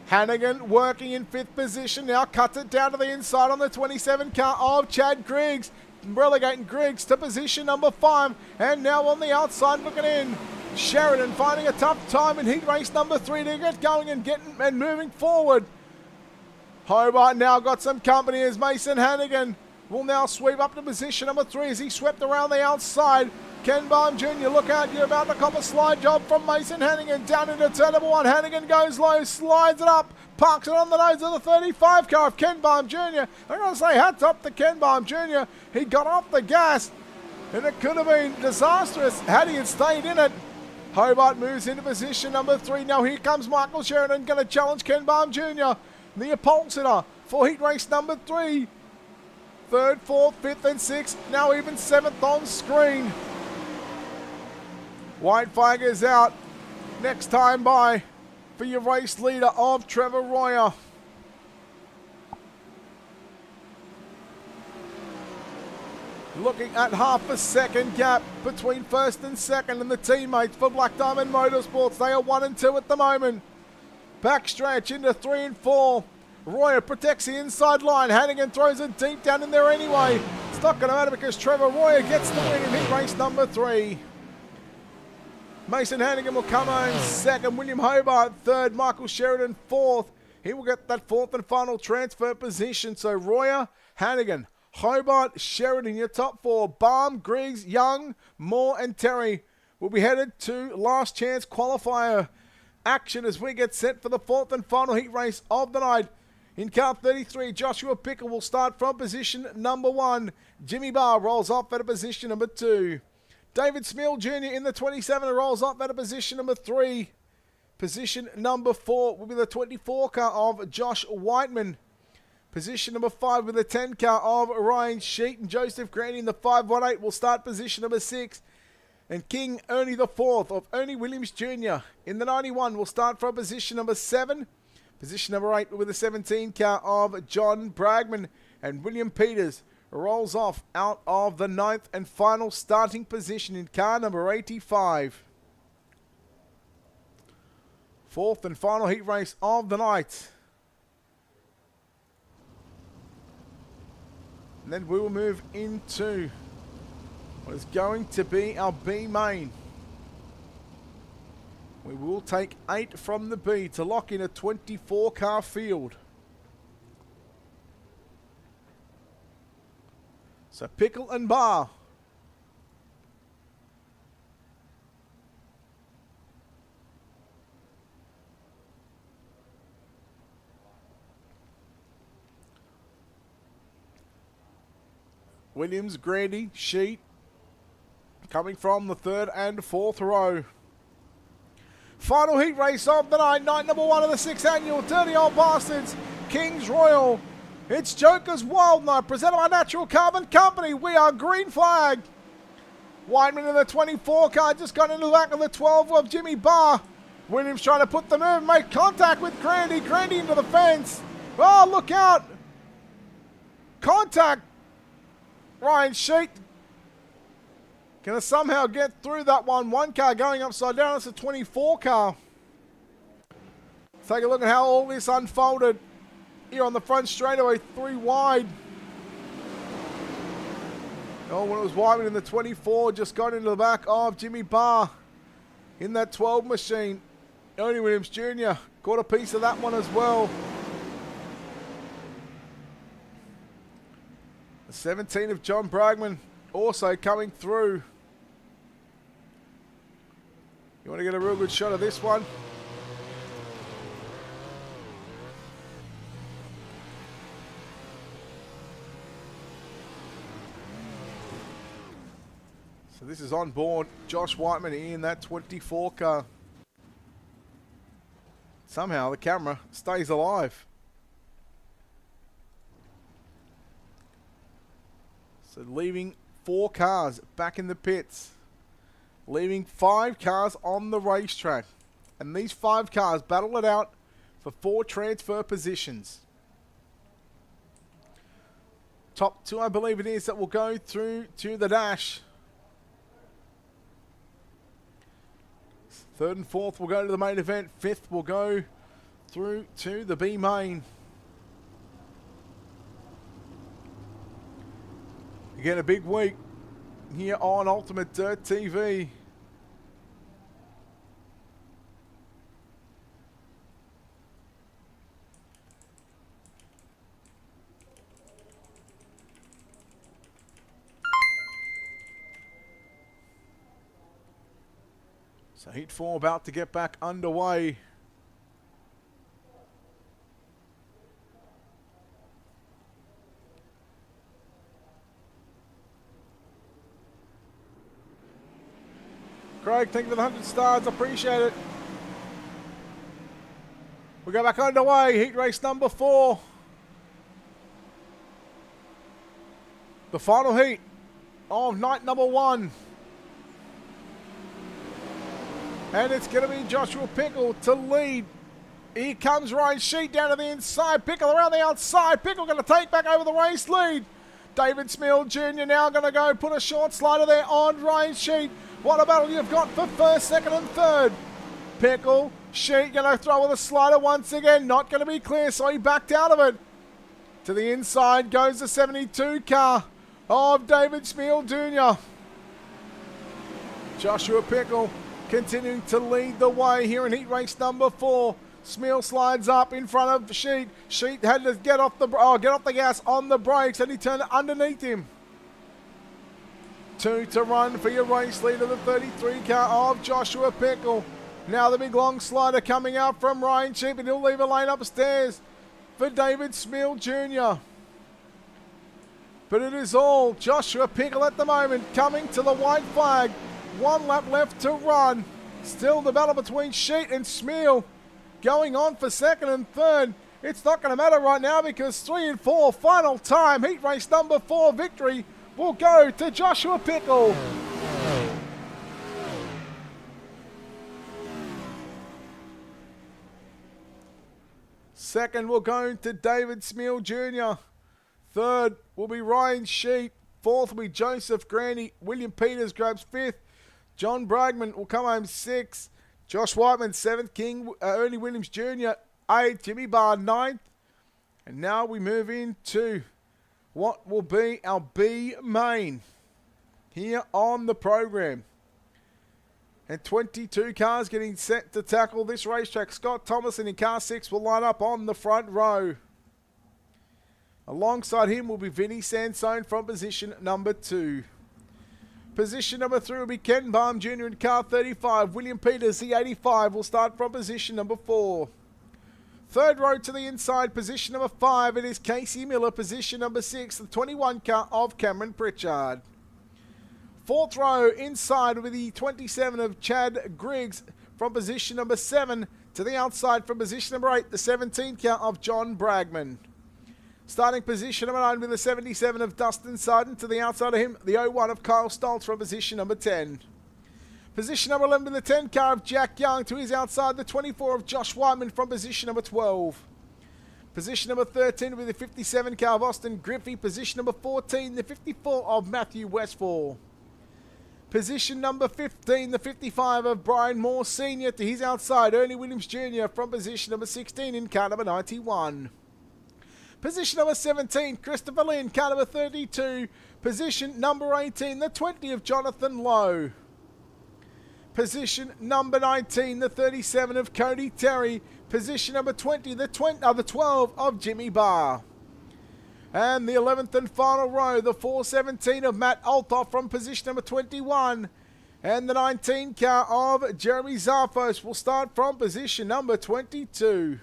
Hannigan working in 5th position now, cuts it down to the inside on the 27 car of Chad Griggs, relegating Griggs to position number 5, and now on the outside looking in. Sheridan finding a tough time in heat race number 3 to get going and moving forward. Hobart now got some company as Mason Hannigan will now sweep up to position number 3 as he swept around the outside. Ken Baum Jr., look out, you're about to cop a slide job from Mason Hannigan down into turn number 1. Hannigan goes low, slides it up, parks it on the nose of the 35 car of Ken Baum Jr. I'm going to say hats up to Ken Baum Jr. He got off the gas and it could have been disastrous had he had stayed in it. Hobart moves into position number 3. Now here comes Michael Sheridan, going to challenge Ken Baum Jr. The pole sitter for heat race number 3. 3rd, 4th, 5th and 6th. Now even 7th on screen. White flag is out. Next time by for your race leader of Trevor Royer. Looking at half a second gap between 1st and 2nd and the teammates for Black Diamond Motorsports. They are 1 and 2 at the moment. Backstretch into 3 and 4. Royer protects the inside line. Hannigan throws it deep down in there anyway. It's not going to matter because Trevor Royer gets the win in heat race number 3. Mason Hannigan will come home 2nd. William Hobart 3rd. Michael Sheridan 4th. He will get that 4th and final transfer position. So Royer, Hannigan, Hobart, Sheridan, your top 4. Baum, Griggs, Young, Moore and Terry will be headed to last chance qualifier action as we get set for the 4th and final heat race of the night. In car 33, Joshua Pickle will start from position number 1. Jimmy Barr rolls off at a position number 2. David Smill Jr. in the 27 rolls off at a position number 3. Position number 4 will be the 24 car of Josh Whiteman. Position number 5 with the 10 car of Ryan Sheet and Joseph Grandy in the 518 will start position number 6. And King Ernie the 4th of Ernie Williams Jr. in the 91 will start from position number 7. Position number 8 with the 17 car of John Bragman. And William Peters rolls off out of the 9th and final starting position in car number 85. 4th and final heat race of the night. And then we will move into what is going to be our B main. We will take 8 from the B to lock in a 24 car field. So Pickle and Barr. Williams, Grandy, Sheet coming from the 3rd and 4th row. Final heat race of the night, night number 1 of the 6th annual Dirty Old Bastards Kings Royal. It's Joker's Wild Night, presented by Natural Carbon Company. We are green flag. Whiteman in the 24 car just got into the back of the 12 of Jimmy Barr. Williams trying to put the move, make contact with Grandy. Grandy into the fence. Oh, look out. Contact. Ryan Sheet Can it somehow get through that one? One car going upside down. It's a 24 car. Take a look at how all this unfolded. Here on the front straightaway, 3 wide. Oh, when it was Wyman in the 24, just got into the back of Jimmy Barr in that 12 machine. Ernie Williams Jr. caught a piece of that one as well. The 17 of John Bragman also coming through. You want to get a real good shot of this one? So this is on board Josh Whiteman in that 24 car. Somehow the camera stays alive. So leaving 4 cars back in the pits. Leaving 5 cars on the racetrack. And these 5 cars battle it out for 4 transfer positions. Top 2, I believe it is, that will go through to the dash. 3rd and 4th will go to the main event. 5th will go through to the B main. Again, a big week here on Ultimate Dirt TV. So Heat 4 about to get back underway. Craig, thank you for the 100 stars. Appreciate it. We go back underway. Heat race number 4. The final heat of night number 1. And it's going to be Joshua Pickle to lead. Here comes Ryan Sheet down to the inside. Pickle around the outside. Pickle going to take back over the race lead. David Smill Jr. now going to go put a short slider there on Ryan Sheet. What a battle you've got for 1st, 2nd and 3rd. Pickle, Sheet going to throw with a slider once again. Not going to be clear, so he backed out of it. To the inside goes the 72 car of David Smill Jr. Joshua Pickle continuing to lead the way here in heat race number 4. Smill slides up in front of Sheet. Sheet had to get off the gas on the brakes, and he turned underneath him. 2 to run for your race leader, the 33 car of Joshua Pickle. Now the big long slider coming out from Ryan Sheet, and he'll leave a lane upstairs for David Smill Jr. But it is all Joshua Pickle at the moment, coming to the white flag. 1 lap left to run. Still the battle between Sheet and Smill going on for 2nd and 3rd. It's not going to matter right now because 3 and 4 final time. Heat race number 4 victory will go to Joshua Pickle. Second will go to David Smill Jr. 3rd will be Ryan Sheet. 4th will be Joseph Grandy. William Peters grabs 5th. John Bragman will come home 6th. Josh Whiteman 7th. Ernie Williams Jr. 8th. Jimmy Barr 9th. And now we move into what will be our B main here on the program. And 22 cars getting set to tackle this racetrack. Scott Thomason in car 6 will line up on the front row. Alongside him will be Vinny Sansone from position number 2. Position number 3 will be Ken Baum Jr. in car 35. William Peters, the 85, will start from position number 4. 3rd row to the inside, position number 5, it is Casey Miller, position number 6, the 21 car of Cameron Pritchard. 4th row inside will be the 27 of Chad Griggs from position number 7 to the outside from position number 8, the 17 car of John Bragman. Starting position number 9 with the 77 of Dustin Sutton. To the outside of him, the 01 of Kyle Stoltz from position number 10. Position number 11 with the 10 car of Jack Young. To his outside, the 24 of Josh Wyman from position number 12. Position number 13 with the 57 car of Austin Griffey. Position number 14, the 54 of Matthew Westfall. Position number 15, the 55 of Brian Moore Sr. to his outside, Ernie Williams Jr. from position number 16 in car number 91. Position number 17, Christopher Lynn, car number 32. Position number 18, the 20 of Jonathan Lowe. Position number 19, the 37 of Cody Terry. Position number 20, the 12 of Jimmy Barr. And the 11th and final row, the 417 of Matt Altoff from position number 21. And the 19 car of Jeremy Zarfos will start from position number 22.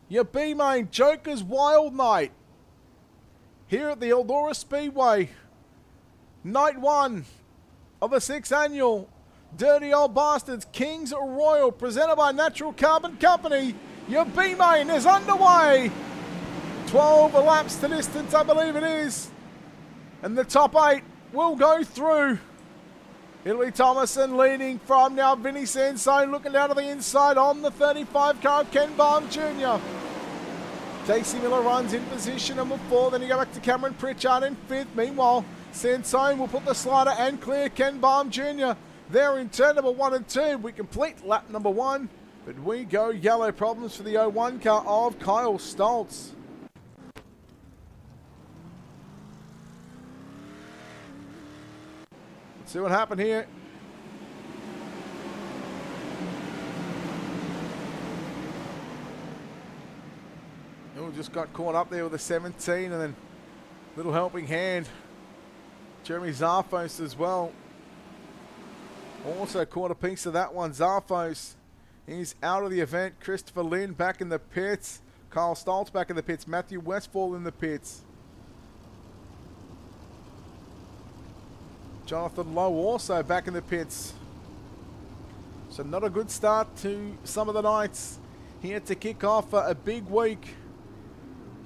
Your B-Main Joker's Wild Night here at the Eldora Speedway. Night 1 of the 6th annual Dirty Old Bastards Kings Royal presented by Natural Carbon Company. Your B-Main is underway. 12 laps to distance, I believe it is. And the top 8 will go through. Italy Thomason leading from now. Vinny Sansone looking down to the inside on the 35 car of Ken Baum Jr. Casey Miller runs in position number 4. Then you go back to Cameron Pritchard in 5th. Meanwhile, Sansone will put the slider and clear Ken Baum Jr. there in turn number 1 and 2. We complete lap number 1. But we go yellow. Problems for the 01 car of Kyle Stoltz. Let's see what happened here. Oh, just got caught up there with the 17 and then little helping hand. Jeremy Zarfos as well. Also caught a piece of that one. Zarfos is out of the event. Christopher Lynn back in the pits. Kyle Stoltz back in the pits. Matthew Westfall in the pits. Jonathan Lowe also back in the pits. So not a good start to some of the nights here to kick off a big week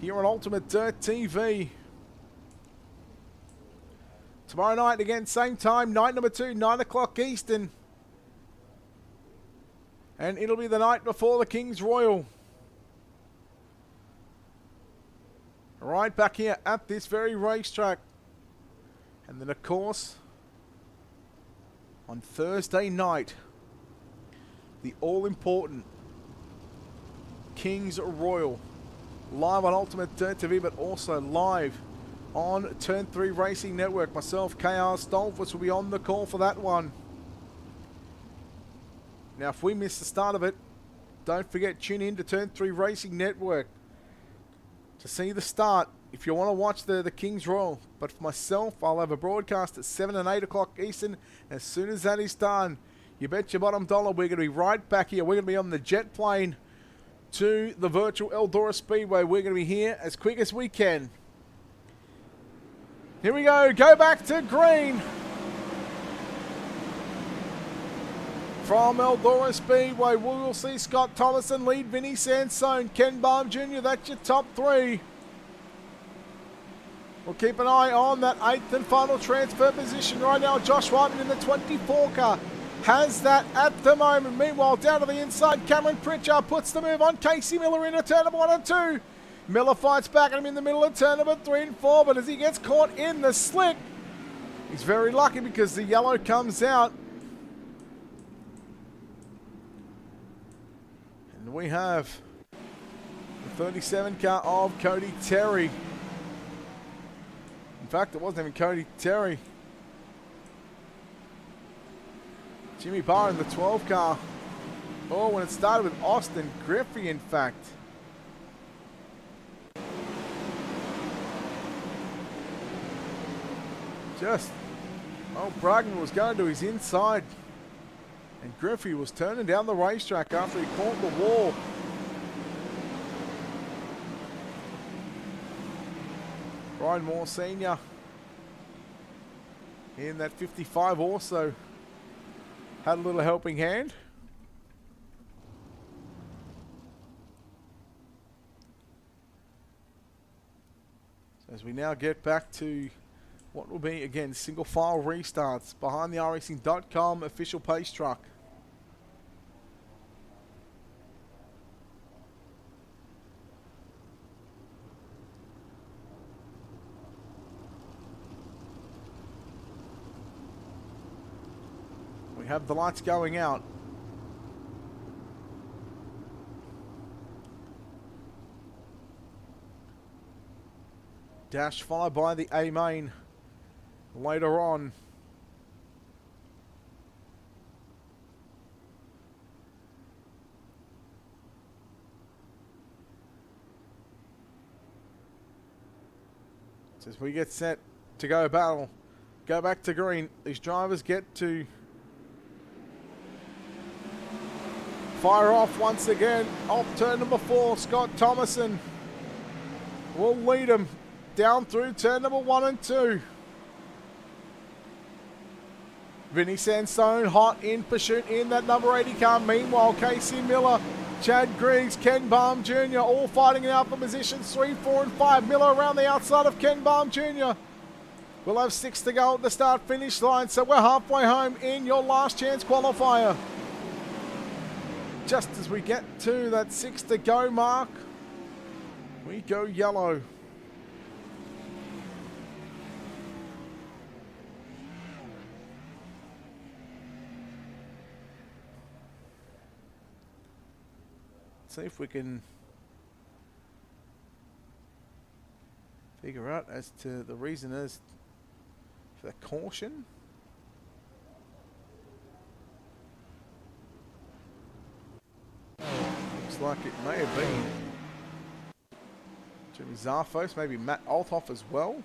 here on Ultimate Dirt TV. Tomorrow night again, same time, night number 2, 9 o'clock Eastern. And it'll be the night before the King's Royal. Right back here at this very racetrack. And then, of course, on Thursday night, the all-important King's Royal. Live on Ultimate Dirt TV, but also live on Turn 3 Racing Network. Myself, KR Stolfus, will be on the call for that one. Now, if we miss the start of it, don't forget, tune in to Turn 3 Racing Network to see the start if you want to watch the King's Royal. But for myself, I'll have a broadcast at 7 and 8 o'clock Eastern. As soon as that is done, you bet your bottom dollar we're going to be right back here. We're going to be on the jet plane to the virtual Eldora Speedway. We're going to be here as quick as we can. Here we go. Go back to green. From Eldora Speedway, we will see Scott Thomason lead Vinny Sansone. Ken Baum Jr., that's your top 3. We'll keep an eye on that 8th and final transfer position right now. Josh Whiteman in the 24 car has that at the moment. Meanwhile, down to the inside, Cameron Pritchard puts the move on Casey Miller in a turn number 1 and 2. Miller fights back at him in the middle of turn number 3 and 4, but as he gets caught in the slick, he's very lucky because the yellow comes out. And we have the 37 car of Cody Terry. In fact, it wasn't even Cody Terry. Jimmy Barr in the 12 car. Oh, when it started with Austin Griffey, in fact. Bragman was going to his inside. And Griffey was turning down the racetrack after he caught the wall. Brian Moore Sr. in that 55 also had a little helping hand. So as we now get back to what will be, again, single file restarts behind the iRacing.com official pace truck. We have the lights going out. Dash followed by the A main later on. So as we get set to go battle, go back to green. These drivers get to fire off once again. Off turn number 4, Scott Thomason will lead them down through turn number 1 and 2. Vinny Sandstone hot in pursuit in that number 80 car. Meanwhile, Casey Miller, Chad Griggs, Ken Baum Jr. all fighting it out for positions 3, 4 and 5. Miller around the outside of Ken Baum Jr. We'll have 6 to go at the start-finish line, so we're halfway home in your last chance qualifier. Just as we get to that 6 to go mark, we go yellow. See if we can figure out as to the reason is for the caution. Looks like it may have been Jimmy Zarfos, maybe Matt Althoff as well.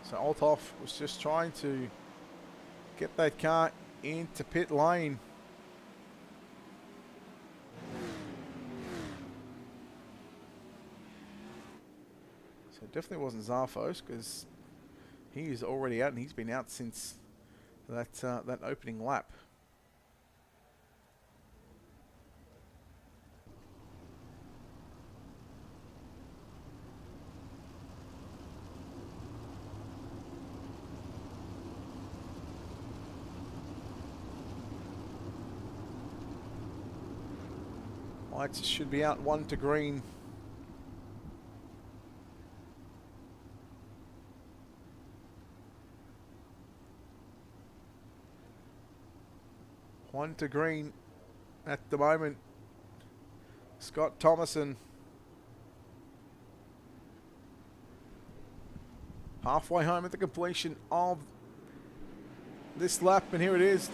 So Althoff was just trying to get that car into pit lane. So it definitely wasn't Zarfos, because he is already out and he's been out since that that opening lap. Lights should be out 1 to green. One to green at the moment. Scott Thomason. Halfway home at the completion of this lap, and here it is.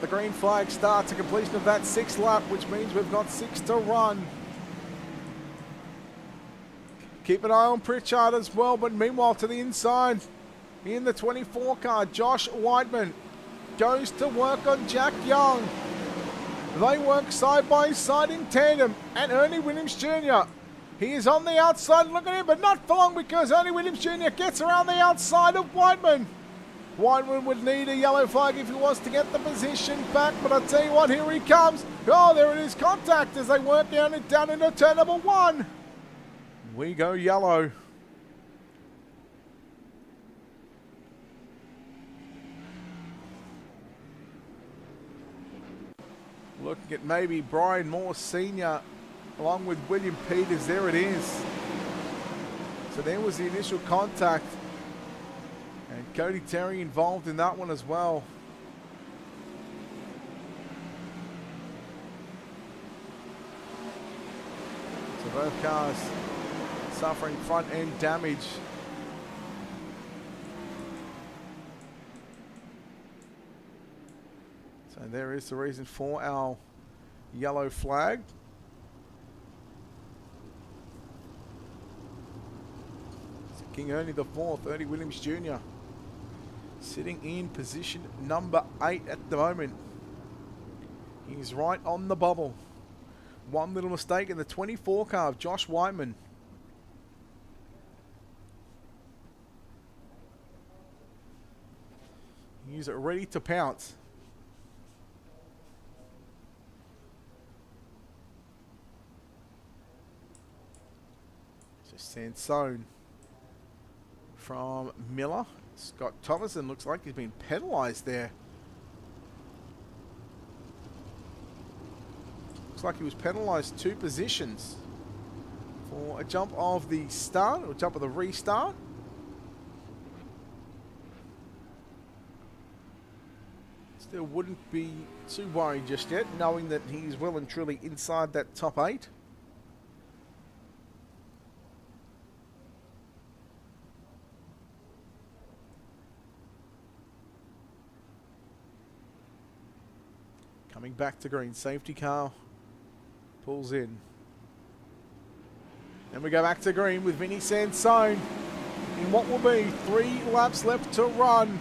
The green flag starts a completion of that 6th lap, which means we've got 6 to run. Keep an eye on Pritchard as well, but meanwhile to the inside, in the 24 car, Josh Whiteman goes to work on Jack Young. They work side by side in tandem, and Ernie Williams Jr. He is on the outside, look at him, but not for long, because Ernie Williams Jr. gets around the outside of Whiteman. Whiteman would need a yellow flag if he was to get the position back, but I tell you what, here he comes. Oh, there it is, contact as they work down into turn number 1. We go yellow. Looking at maybe Brian Moore Sr. along with William Peters. There it is. So there was the initial contact. And Cody Terry involved in that one as well. So both cars suffering front end damage. So there is the reason for our yellow flag. So King Ernie the 4th, Ernie Williams Jr. sitting in position number 8 at the moment. He's right on the bubble. One little mistake in the 24 car of Josh Whiteman. He's ready to pounce. Sansone from Miller. Scott Thomason looks like he's been penalised there. Looks like he was penalised 2 positions for a jump of the start, or jump of the restart. Still wouldn't be too worried just yet, knowing that he's well and truly inside that top 8. Coming back to green, safety car pulls in. And we go back to green with Vinny Sansone in what will be 3 laps left to run.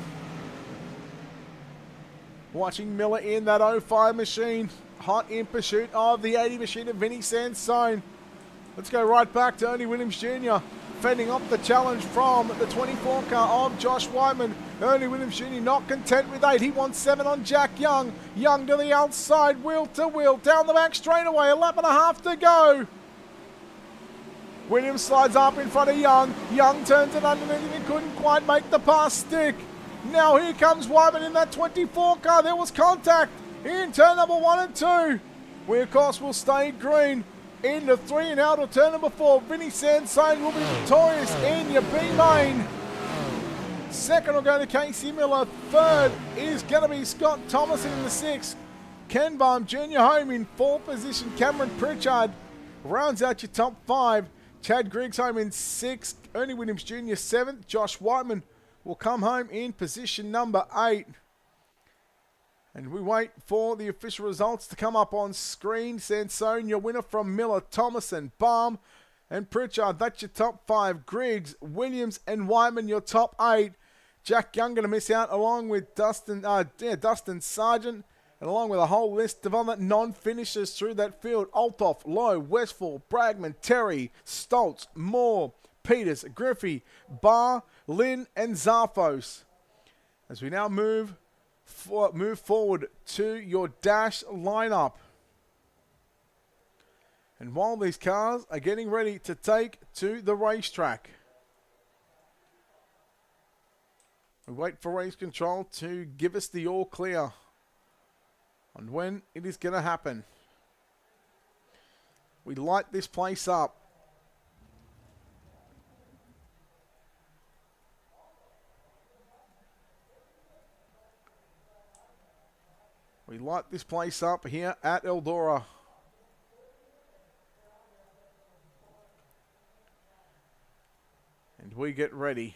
Watching Miller in that 05 machine, hot in pursuit of the 80 machine of Vinny Sansone. Let's go right back to Ernie Williams Jr. fending off the challenge from the 24 car of Josh Whiteman. Ernie Williams Jr. not content with 8. He wants 7 on Jack Young. Young to the outside, wheel to wheel, down the back straightaway, 1.5 laps to go. Williams slides up in front of Young. Young turns it underneath and couldn't quite make the pass stick. Now here comes Whiteman in that 24 car. There was contact in turn number 1 and 2. We, of course, will stay green into 3 and out of turn number 4. Vinny Sansone will be victorious in your B main. Second will go to Casey Miller. Third is going to be Scott Thomason in the 6th. Ken Baum Jr. home in 4th position. Cameron Pritchard rounds out your top 5. Chad Griggs home in 6th. Ernie Williams Jr. 7th. Josh Whiteman will come home in position number 8. And we wait for the official results to come up on screen. Sansone, your winner from Miller, Thomason, Baum, and Pritchard. That's your top 5. Griggs, Williams, and Whiteman, your top 8. Jack Young going to miss out along with Dustin Sargent, and along with a whole list of other non-finishers through that field. Althoff, Lowe, Westfall, Bragman, Terry, Stoltz, Moore, Peters, Griffey, Barr, Lynn, and Zarfos. As we now move forward to your dash lineup. And while these cars are getting ready to take to the racetrack, we wait for race control to give us the all clear on when it is going to happen. We light this place up. We light this place up here at Eldora. And we get ready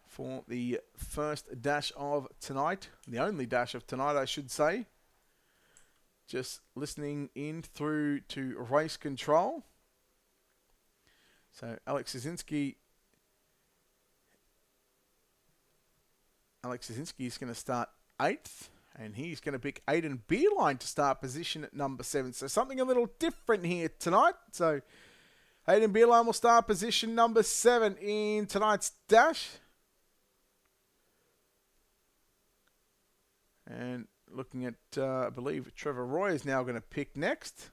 for the first dash of tonight. The only dash of tonight, I should say. Just listening in through to race control. So Alex Zazinski is going to start 8th, and he's going to pick Aiden Beerline to start position at number 7. So something a little different here tonight. So Aiden Beerline will start position number 7 in tonight's dash. And looking at, I believe Trevor Roy is now going to pick next.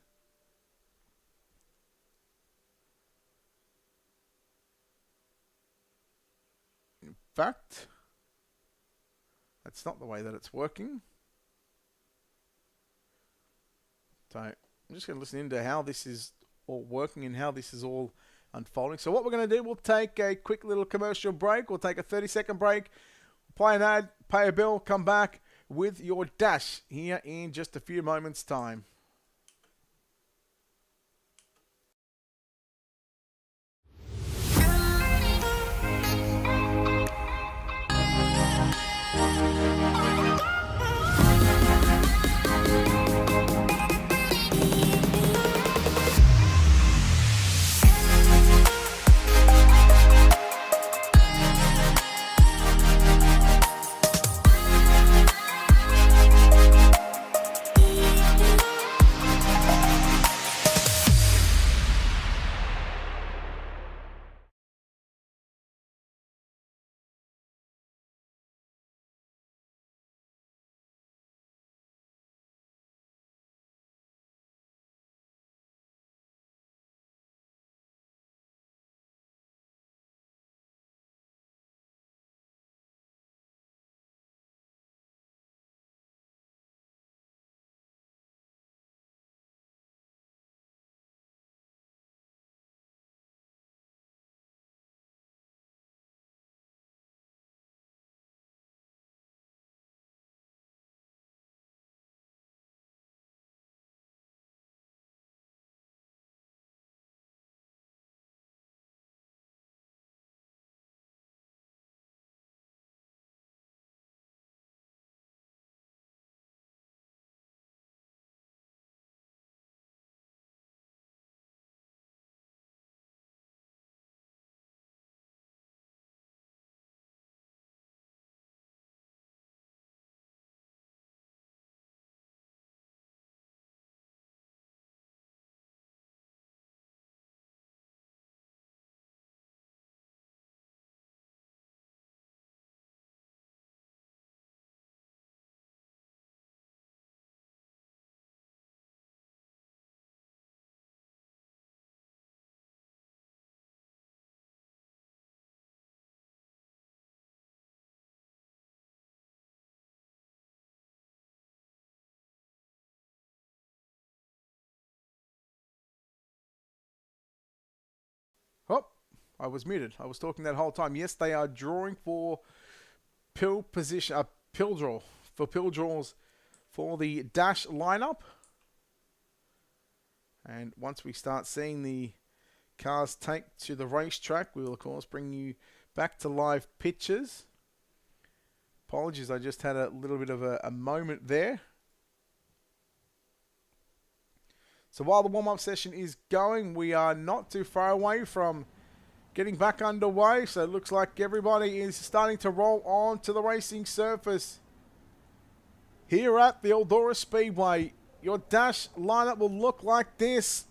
In fact, that's not the way that it's working. So I'm just going to listen into how this is all working and how this is all unfolding. So what we're going to do, we'll take a quick little commercial break. We'll take a 30-second break, play an ad, pay a bill, come back with your dash here in just a few moments' time. Oh, I was muted. I was talking that whole time. Yes, they are drawing for pill position, pill draw, for pill draws for the dash lineup. And once we start seeing the cars take to the racetrack, we will of course bring you back to live pictures. Apologies, I just had a little bit of a moment there. So while the warm-up session is going, we are not too far away from getting back underway. So it looks like everybody is starting to roll on to the racing surface here at the Eldora Speedway. Your dash lineup will look like this.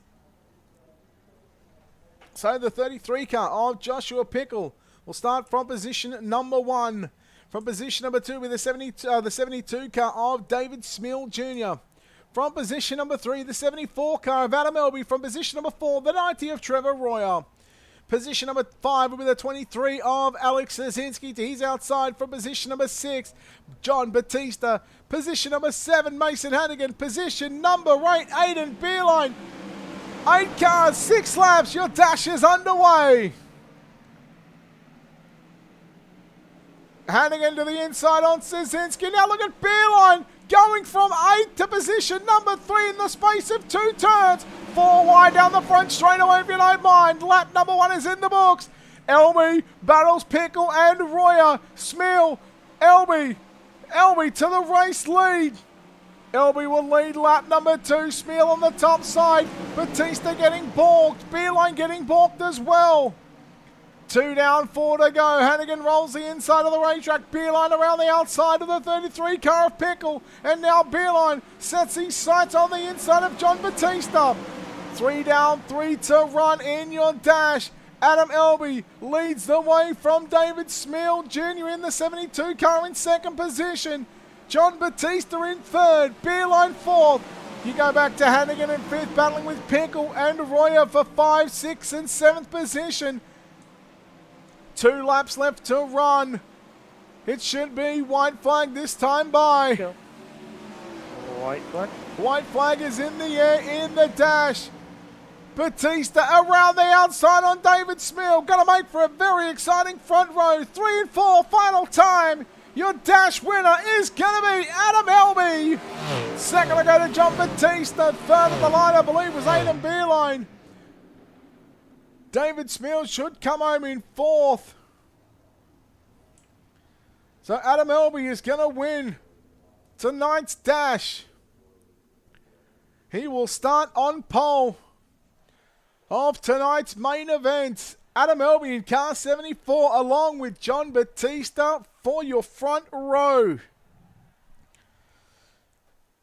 So the 33 car of Joshua Pickle will start from position number 1. From position number 2 with the 72 car of David Smil Jr. From position number 3, the 74 car of Adam Elby. From position number 4, the 90 of Trevor Royer. Position number 5 will be the 23 of Alex Zazinski to his outside. From position number 6, John Batista. Position number 7, Mason Hannigan. Position number 8, Aiden Beerline. 8 cars, 6 laps. Your dash is underway. Hannigan to the inside on Zazinski. Now look at Beerline going from 8 to position number 3 in the space of 2 turns. 4 wide down the front straight away if you don't mind. Lap number 1 is in the books. Elby battles Pickle and Royer. Smil, Elby to the race lead. Elby will lead lap number 2. Smil on the top side. Batista getting balked. Beerline getting balked as well. 2 down, 4 to go. Hannigan rolls the inside of the racetrack. Beerline around the outside of the 33 car of Pickle. And now Beerline sets his sights on the inside of John Batista. 3 down, 3 to run in your dash. Adam Elby leads the way from David Smil Jr. in the 72 car in 2nd position. John Batista in 3rd. Beerline 4th. You go back to Hannigan in 5th, battling with Pickle and Royer for 5, 6 and 7th position. 2 laps left to run. It should be white flag this time by. White flag. White flag is in the air in the dash. Batista around the outside on David Smil. Going to make for a very exciting front row. 3 and 4, final time. Your dash winner is going to be Adam Elby. 2nd to go to John Batista. 3rd at the line, I believe, was Aiden Beerline. David Smil should come home in 4th. So Adam Elby is going to win tonight's dash. He will start on pole of tonight's main event. Adam Elby in car 74 along with John Batista for your front row.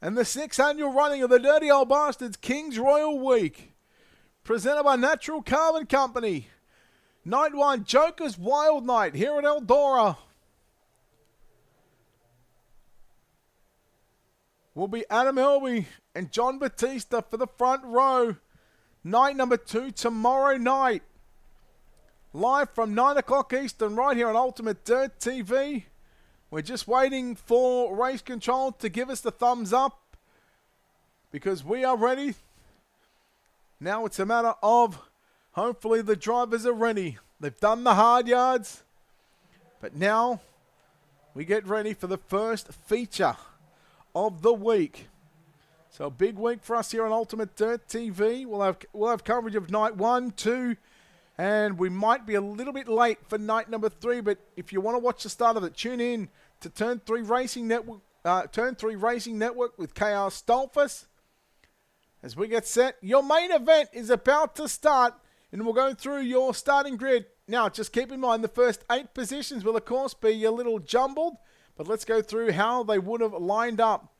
And the 6th annual running of the Dirty Old Bastards King's Royal Week, presented by Natural Carbon Company. Night 1, Joker's Wild Night here at Eldora. Will be Adam Elby and John Batista for the front row. Night number 2 tomorrow night. Live from 9 o'clock Eastern right here on Ultimate Dirt TV. We're just waiting for Race Control to give us the thumbs up because we are ready. Now it's a matter of hopefully the drivers are ready. They've done the hard yards. But now we get ready for the first feature of the week. So a big week for us here on Ultimate Dirt TV. We'll have coverage of night 1, 2, and we might be a little bit late for night number 3. But if you want to watch the start of it, tune in to Turn 3 Racing Network. Turn 3 Racing Network with KR Stolfus. As we get set, your main event is about to start, and we'll go through your starting grid. Now, just keep in mind the first 8 positions will, of course, be a little jumbled, but let's go through how they would have lined up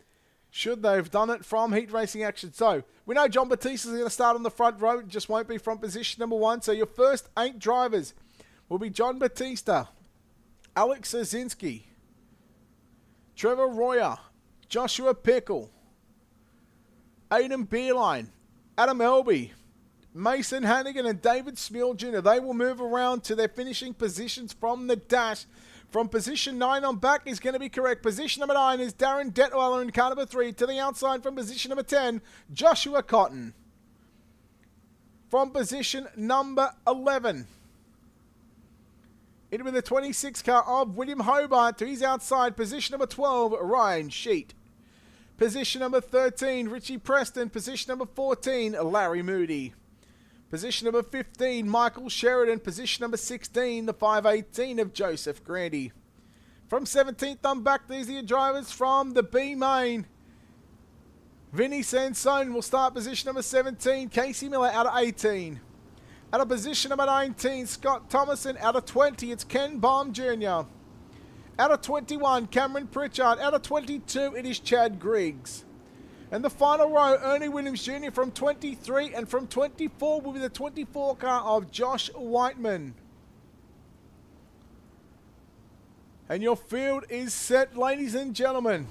should they have done it from heat racing action. So, we know John Batista is going to start on the front row. It just won't be from position number 1. So, your first 8 drivers will be John Batista, Alex Zazinski, Trevor Royer, Joshua Pickle, Aiden Beerline, Adam Elby, Mason Hannigan and David Smil Jr. They will move around to their finishing positions from the dash. From position 9 on back is going to be correct. Position number 9 is Darren Detweiler in car number 3. To the outside from position number 10, Joshua Cotton. from position number 11. In with the 26 car of William Hobart to his outside. Position number 12, Ryan Sheet. Position number 13, Richie Preston. Position number 14, Larry Moody. Position number 15, Michael Sheridan. Position number 16, the 518 of Joseph Grandy. From 17th on back, these are your drivers from the B main. Vinny Sansone will start position number 17. Casey Miller out of 18. Out of position number 19, Scott Thomason. Out of 20, it's Ken Baum Jr. Out of 21, Cameron Pritchard. Out of 22, it is Chad Griggs. And the final row, Ernie Williams Jr. from 23, and from 24 will be the 24 car of Josh Whiteman. And your field is set, ladies and gentlemen.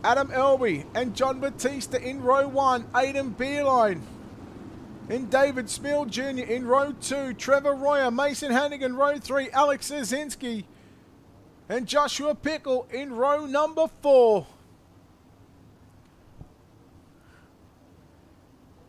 Adam Elby and John Batista in row 1, Aidan Beerline. In David Smill Jr. in row 2, Trevor Royer, Mason Hannigan, row 3, Alex Zazinski. And Joshua Pickle in row number 4.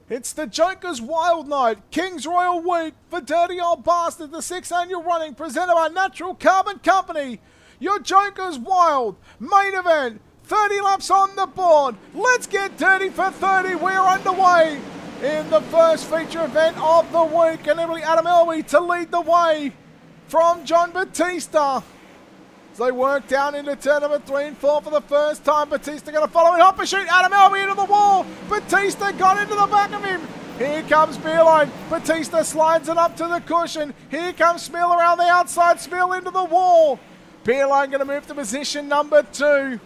It's the Joker's Wild Night, King's Royal Week for Dirty Old Bastard, the 6th annual running, presented by Natural Carbon Company. Your Joker's Wild main event, 30 laps on the board. Let's get dirty for 30. We're underway in the first feature event of the week, and it'll be Adam Elby to lead the way from John Batista. As they work down into turn number 3 and 4 for the first time. Batista going to follow in hot pursuit. Adam Elby into the wall. Batista got into the back of him. Here comes Beerline. Batista slides it up to the cushion. Here comes Smill around the outside. Smill into the wall. Beerline going to move to position number 2.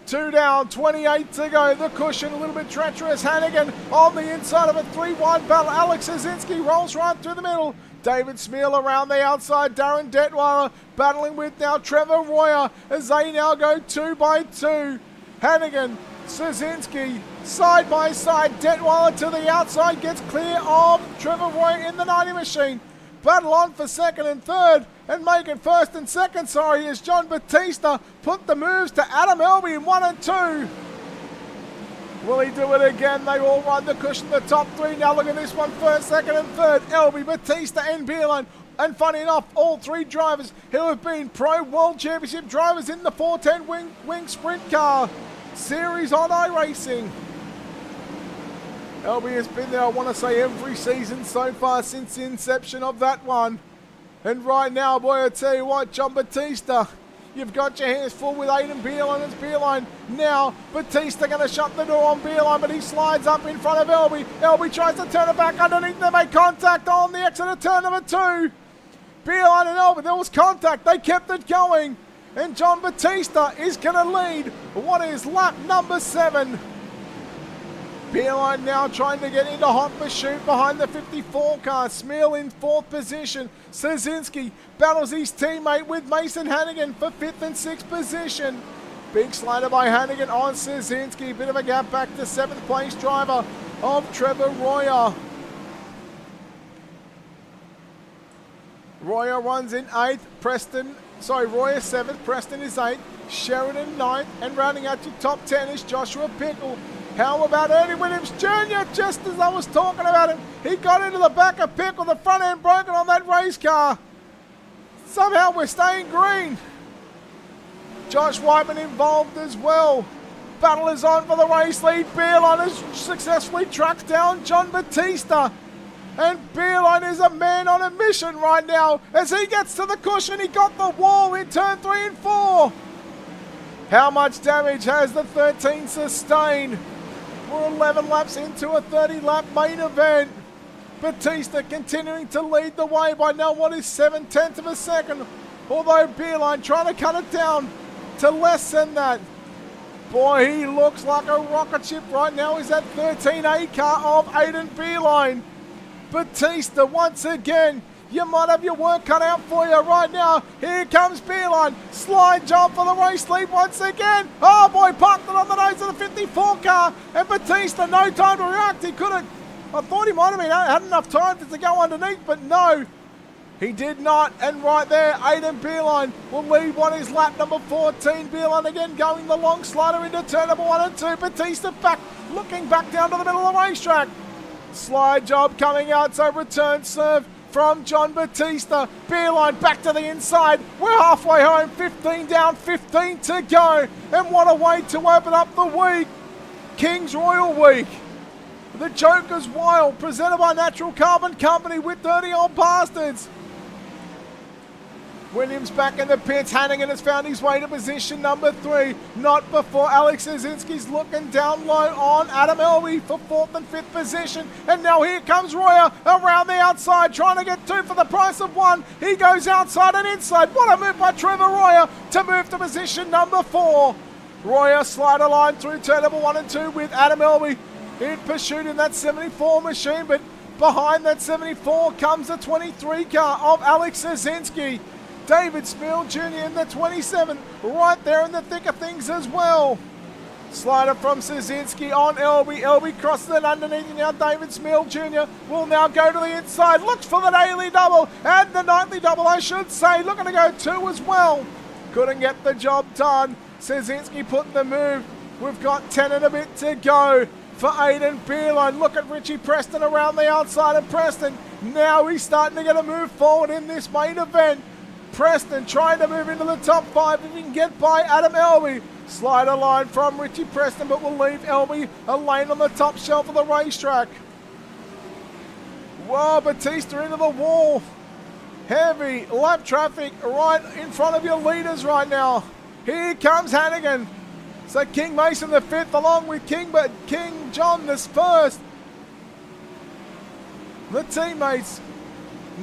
2 down, 28 to go. The cushion a little bit treacherous. Hannigan on the inside of a 3-wide battle. Alex Zazinski rolls right through the middle. David Smeal around the outside. Darren Detweiler battling with now Trevor Royer as they now go 2 by 2. Hannigan, Zazinski, side by side. Detweiler to the outside gets clear of Trevor Royer in the 90 machine. Battle on for second and third, and make it first and second, sorry, as John Batista put the moves to Adam Elby in 1 and 2. Will he do it again? They all run the cushion, the top 3. Now look at this one, first, second and third. Elby, Batista and Beerline. And funny enough, all 3 drivers who have been Pro World Championship drivers in the 410 wing sprint car series on iRacing. Elby has been there, I want to say, every season so far since the inception of that one. And right now, boy, I tell you what, John Batista, you've got your hands full with Aidan Beerline. It's Beerline now. Batista going to shut the door on Beerline, but he slides up in front of Elby. Elby tries to turn it back underneath. They make contact on the exit of turn number 2. Beerline and Elby, there was contact. They kept it going. And John Batista is going to lead what is lap number 7. Beerline now trying to get into hot pursuit behind the 54 car. Smeal in 4th position. Zazinski battles his teammate with Mason Hannigan for 5th and 6th position. Big slider by Hannigan on Zazinski. Bit of a gap back to 7th place driver of Trevor Royer. Royer runs in 8th. Royer 7th. Preston is 8th. Sheridan 9th. And rounding out your top 10 is Joshua Pickle. How about Ernie Williams Jr.? Just as I was talking about him, he got into the back of Pickle, the front end broken on that race car. Somehow we're staying green. Josh Whiteman involved as well. Battle is on for the race lead. Beerline has successfully tracked down John Batista. And Beerline is a man on a mission right now. As he gets to the cushion, he got the wall in turn 3 and 4. How much damage has the 13 sustained? We're 11 laps into a 30-lap main event. Batista continuing to lead the way by now what is 7/10 of a second. Although Beerline trying to cut it down to less than that. Boy, he looks like a rocket ship right now. Is that 13A car of Aidan Beerline. Batista once again. You might have your work cut out for you right now. Here comes Beerline. Slide jump for the race lead once again. Oh boy, parked it on the nose of the 54 car. And Batista, no time to react. He could have, I thought he might have had enough time to go underneath, but no. He did not. And right there, Aidan Beerline will lead what is lap number 14. Beerline again going the long slider into turn number 1 and 2. Batista back, looking back down to the middle of the racetrack. Slide job coming out, so return serve from John Batista. Beerline back to the inside. We're halfway home. 15 down, 15 to go. And what a way to open up the week. King's Royal Week. The Joker's Wild, presented by Natural Carbon Company with Dirty Old Bastards. Williams back in the pits. Hannigan has found his way to position number 3. Not before Alex Zazinski's looking down low on Adam Elby for 4th and 5th position. And now here comes Royer around the outside, trying to get 2 for the price of 1. He goes outside and inside. What a move by Trevor Royer to move to position number 4. Royer slider line through turn number 1 and 2 with Adam Elby in pursuit in that 74 machine. But behind that 74 comes the 23 car of Alex Zazinski. David Smill Jr. in the 27, right there in the thick of things as well. Slider from Szynski on Elby. Elby crosses it underneath, and now David Smill Jr. will now go to the inside. Looks for the daily double, and the nightly double, I should say. Looking to go 2 as well. Couldn't get the job done. Szynski putting the move. We've got 10 and a bit to go for Aiden Beerline. Look at Richie Preston around the outside of Preston. Now he's starting to get a move forward in this main event. Preston trying to move into the top 5 if he can get by Adam Elby. Slider line from Richie Preston, but will leave Elby a lane on the top shelf of the racetrack. Whoa, Batista into the wall. Heavy lap traffic right in front of your leaders right now. Here comes Hannigan. So King Mason the 5th along with King John the 1st. The teammates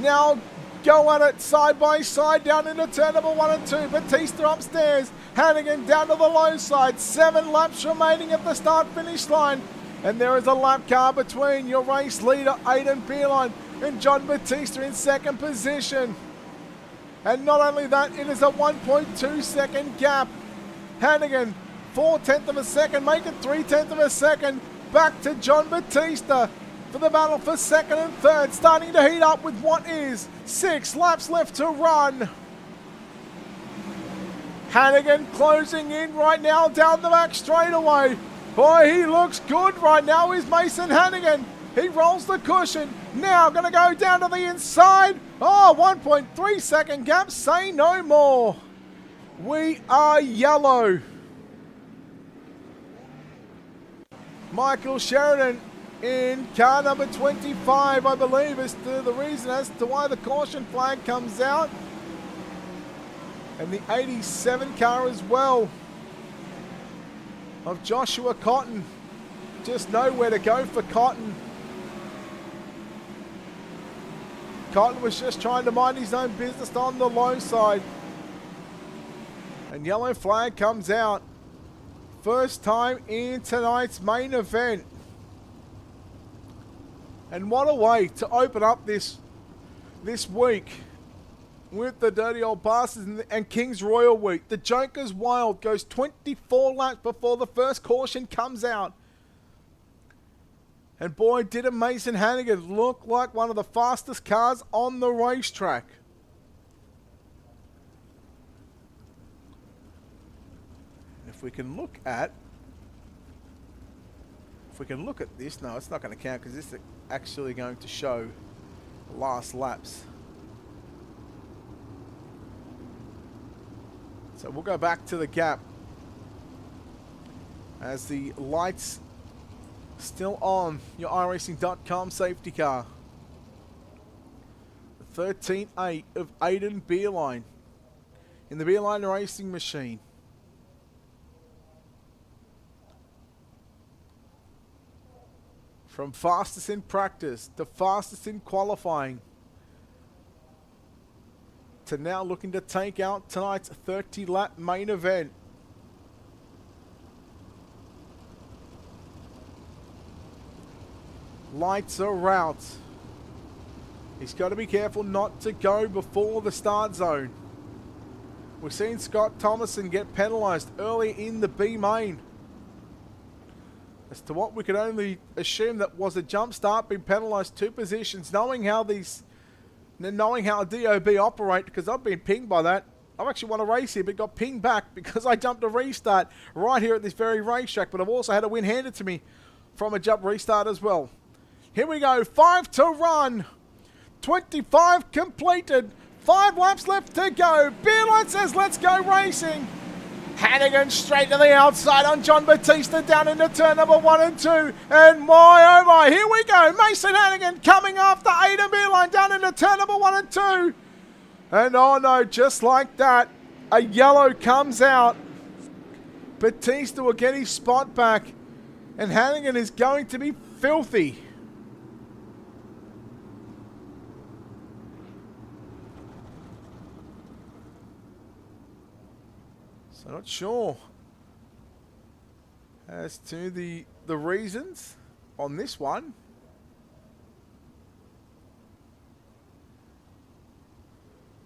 now go at it side by side down into turn number 1 and 2. Batista upstairs. Hannigan down to the low side. 7 laps remaining at the start-finish line. And there is a lap car between your race leader, Aiden Beerline, and John Batista in 2nd position. And not only that, it is a 1.2 second gap. Hannigan, 4/10 of a second, making 3/10 of a second. Back to John Batista for the battle for 2nd and 3rd, starting to heat up with what is 6 laps left to run. Hannigan closing in right now down the back straightaway. Boy, he looks good right now, is Mason Hannigan. He rolls the cushion. Now going to go down to the inside. Oh, 1.3 second gap, say no more. We are yellow. Michael Sheridan in car number 25, I believe, is the reason as to why the caution flag comes out. And the 87 car as well of Joshua Cotton. Just nowhere to go for Cotton. Cotton was just trying to mind his own business on the low side. And yellow flag comes out. First time in tonight's main event. And what a way to open up this week with the Dirty Old Bastards and King's Royal Week. The Joker's Wild goes 24 laps before the first caution comes out. And boy, did Mason Hannigan look like one of the fastest cars on the racetrack. If we can look at this, no, it's not going to count because this is actually going to show last laps. So we'll go back to the gap as the lights still on your iRacing.com safety car. 13.8 of Aiden Beerline in the Beerline Racing machine. From fastest in practice to fastest in qualifying to now looking to take out tonight's 30-lap main event. Lights are out. He's got to be careful not to go before the start zone. We've seen Scott Thomason get penalised early in the B main. As to what we could only assume that was a jump start, being penalised 2 positions, knowing how DOB operate, because I've been pinged by that. I've actually won a race here, but got pinged back because I jumped a restart right here at this very racetrack. But I've also had a win handed to me from a jump restart as well. Here we go. 5 to run. 25 completed. 5 laps left to go. Beerline says, let's go racing. Hannigan straight to the outside on John Batista down into turn number 1 and 2. And my, oh my, here we go. Mason Hannigan coming after Aidan Beerline down into turn number 1 and 2. And oh no, just like that, a yellow comes out. Batista will get his spot back. And Hannigan is going to be filthy. So not sure as to the reasons on this one.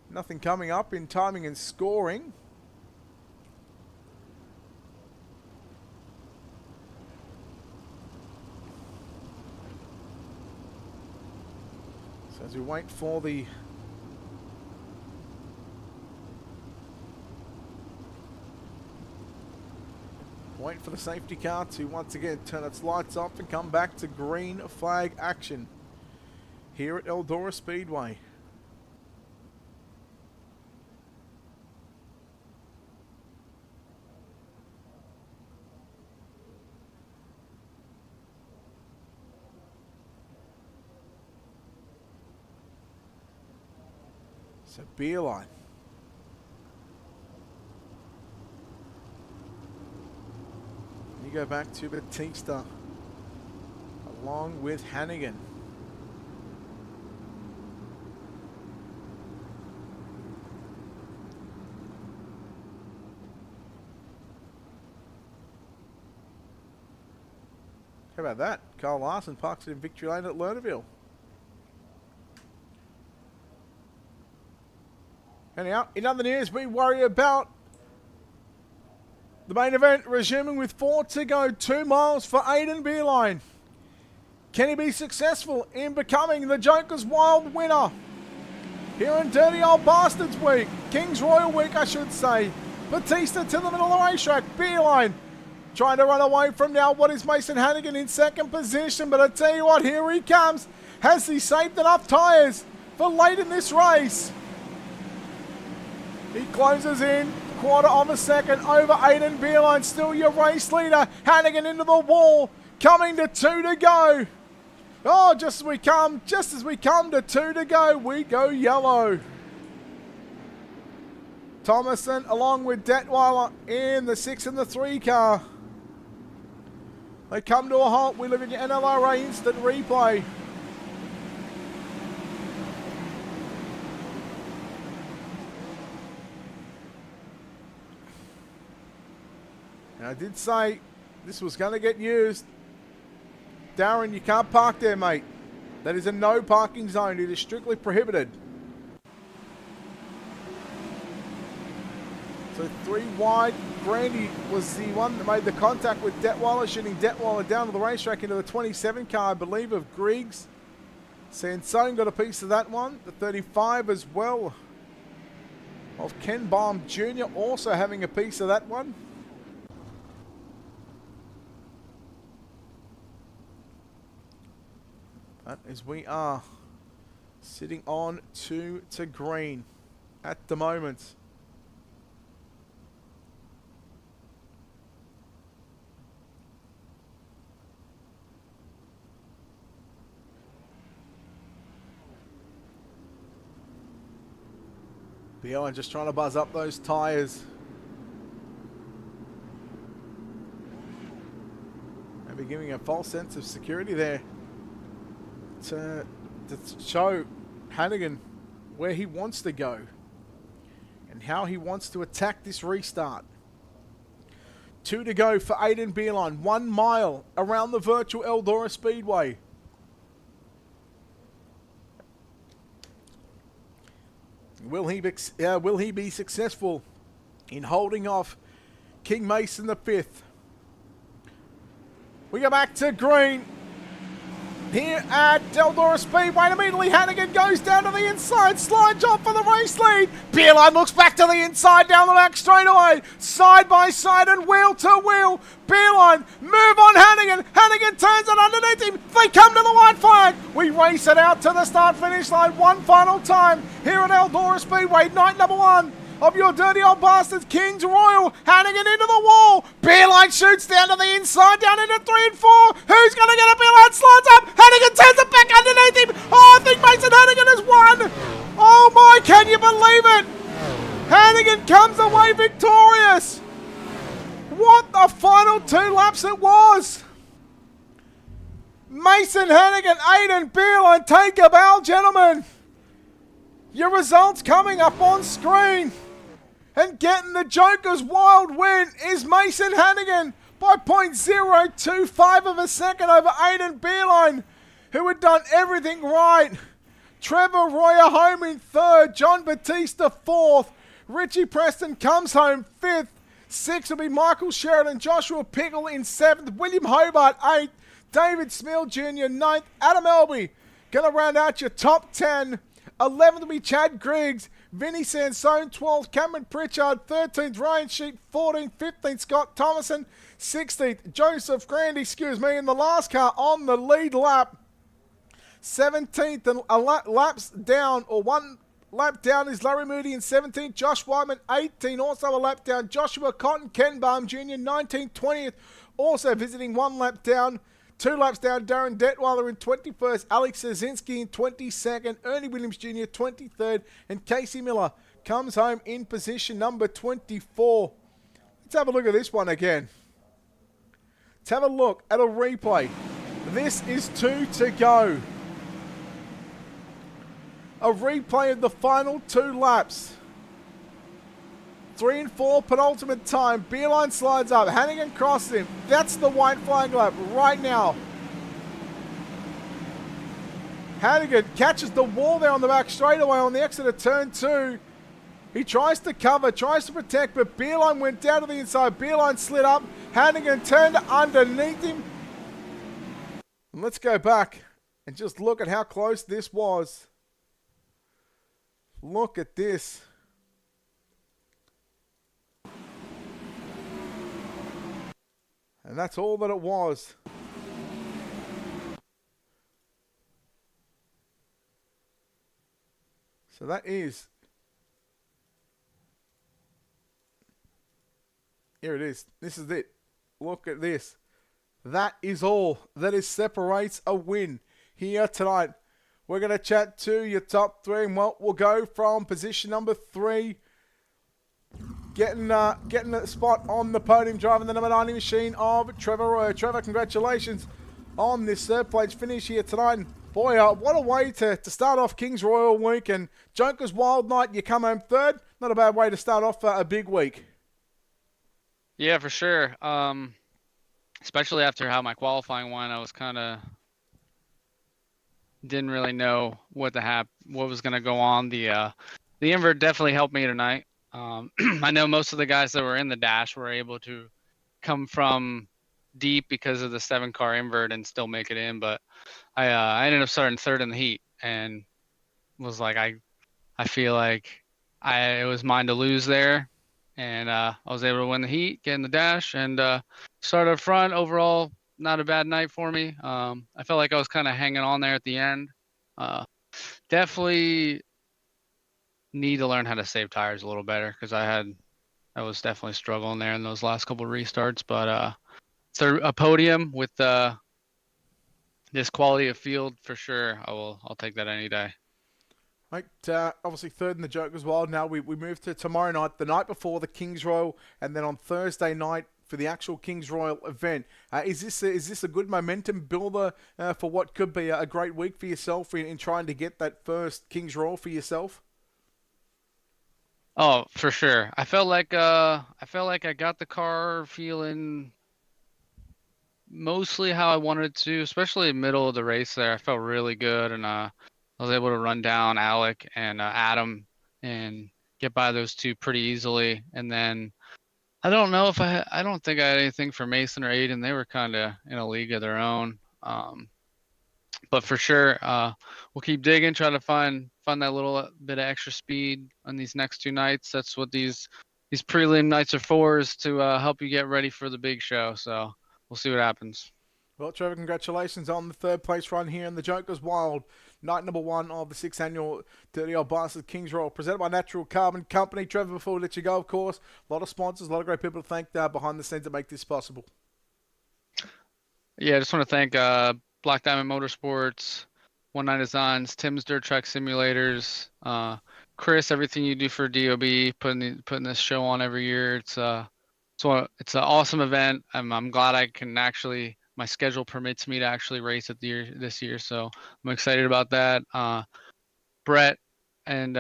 Nothing coming up in timing and scoring. So as we wait for the safety car to once again turn its lights off and come back to green flag action here at Eldora Speedway. So Beerline. You go back to Batista along with Hannigan. How about that? Carl Larson parks it in victory lane at Lernerville. Anyhow, in other news, we worry about the main event resuming with 4 to go, 2 miles for Aidan Beerline. Can he be successful in becoming the Joker's Wild winner here in Dirty Old Bastards Week? King's Royal Week, I should say. Batista to the middle of the racetrack. Beerline trying to run away from now what is Mason Hannigan in second position. But I tell you what, here he comes. Has he saved enough tyres for late in this race? He closes in. Quarter of a second over Aidan Beerline, still your race leader. Hannigan into the wall, coming to 2 to go. Oh, just as we come to 2 to go, we go yellow. Thomason along with Detweiler in the 6 and the 3 car. They come to a halt. We live in your NLRA instant replay. And I did say this was going to get used. Darren, you can't park there, mate. That is a no parking zone. It is strictly prohibited. So 3 wide. Brandy was the one that made the contact with Detweiler, shooting Detweiler down to the racetrack into the 27 car, I believe, of Griggs. Sansone got a piece of that one. The 35 as well of Ken Baum Jr. also having a piece of that one. But as we are sitting on 2 to green at the moment. Beerline just trying to buzz up those tyres. Maybe giving a false sense of security there. To show Hannigan where he wants to go and how he wants to attack this restart. 2 to go for Aidan Beerline. 1 mile around the virtual Eldora Speedway. Will he be successful in holding off King Mason the 5th? We go back to green. here at Eldora Speedway. And immediately Hannigan goes down to the inside, slide job for the race lead. Beerline looks back to the inside, down the back straightaway, side by side and wheel to wheel. Beerline, move on Hannigan. Hannigan turns it underneath him. They come to the white flag. We race it out to the start-finish line one final time here at Eldora Speedway. Night number 1 of your dirty old bastards, Kings Royal. Hannigan into the wall. Beerline shoots down to the inside, down into 3 and 4. Who's going to get a Beerline? Slides up. Hannigan turns it back underneath him. Oh, I think Mason Hannigan has won. Oh my, can you believe it? Hannigan comes away victorious. What a final 2 laps it was. Mason Hannigan, Aiden Beerline, take a bow, gentlemen. Your results coming up on screen. And getting the Joker's wild win is Mason Hannigan by 0.025 of a second over Aiden Beerline, who had done everything right. Trevor Royer home in 3rd, John Batista 4th, Richie Preston comes home 5th, 6th will be Michael Sheridan, Joshua Pickle in 7th, William Hobart 8th, David Smill Jr. 9th, Adam Elby going to round out your top 10. 11th will be Chad Griggs, Vinny Sansone 12th, Cameron Pritchard 13th, Ryan Sheep 14th, 15th, Scott Thomason 16th, Joseph Grandy, in the last car on the lead lap. 17th and laps down, or 1 lap down is Larry Moody in 17th, Josh Wyman 18th, also a lap down, Joshua Cotton, Ken Baum Jr. 19th, 20th, also visiting 1 lap down. 2 laps down, Darren Detweiler in 21st, Alex Szynski in 22nd, Ernie Williams Jr. 23rd, and Casey Miller comes home in position number 24. Let's have a look at this one again. Let's have a look at a replay. This is 2 to go. A replay of the final 2 laps. 3 and 4 penultimate time. Beerline slides up. Hannigan crosses him. That's the white flag lap right now. Hannigan catches the wall there on the back straightaway on the exit of turn 2. He tries to cover, tries to protect, but Beerline went down to the inside. Beerline slid up. Hannigan turned underneath him. And let's go back and just look at how close this was. Look at this. And that's all that it was. So that is. Here it is. This is it. Look at this. That is all that separates a win here tonight. We're going to chat to your top 3. And well, we'll go from position number 3. Getting a spot on the podium, driving the number 90 machine of Trevor Royer. Trevor, congratulations on this 3rd place finish here tonight. And boy, what a way to start off Kings Royal week. And Joker's Wild Night, you come home 3rd. Not a bad way to start off a big week. Yeah, for sure. Especially after how my qualifying went, I was kind of didn't really know what was going to go on. The invert definitely helped me tonight. I know most of the guys that were in the dash were able to come from deep because of the 7-car invert and still make it in, but I ended up starting 3rd in the heat and was like, I feel like it was mine to lose there, and I was able to win the heat, get in the dash, and start up front. Overall, not a bad night for me. I felt like I was kind of hanging on there at the end. Definitely need to learn how to save tires a little better because I was definitely struggling there in those last couple of restarts. But so a podium with this quality of field for sure. I'll take that any day. Right, obviously 3rd in the Joker's Wild. Now we move to tomorrow night, the night before the Kings Royal, and then on Thursday night for the actual Kings Royal event. Is this a good momentum builder for what could be a great week for yourself in trying to get that first Kings Royal for yourself? Oh, for sure. I felt like I got the car feeling mostly how I wanted to, especially middle of the race there. I felt really good, and I was able to run down Alec and Adam and get by those 2 pretty easily. And then I don't know if I don't think I had anything for Mason or Aiden. They were kind of in a league of their own. But for sure, we'll keep digging, try to find that little bit of extra speed on these next 2 nights. That's what these prelim nights are for, is to help you get ready for the big show. So we'll see what happens. Well, Trevor, congratulations on the third place run here in the Joker's Wild, night number 1 of the 6th annual Dirty Old Bastard Kings Royal, presented by Natural Carbon Company. Trevor, before we let you go, of course, a lot of sponsors, a lot of great people to thank behind the scenes that make this possible. Yeah, I just want to thank Black Diamond Motorsports, One Nine Designs, Tim's Dirt Track Simulators, Chris, everything you do for DOB, putting this show on every year. It's an awesome event. I'm glad I can actually, my schedule permits me to actually race it this year, so I'm excited about that. Brett and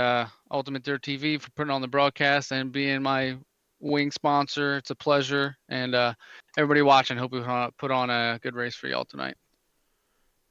Ultimate Dirt TV for putting on the broadcast and being my wing sponsor. It's a pleasure, and everybody watching, hope we put on a good race for y'all tonight.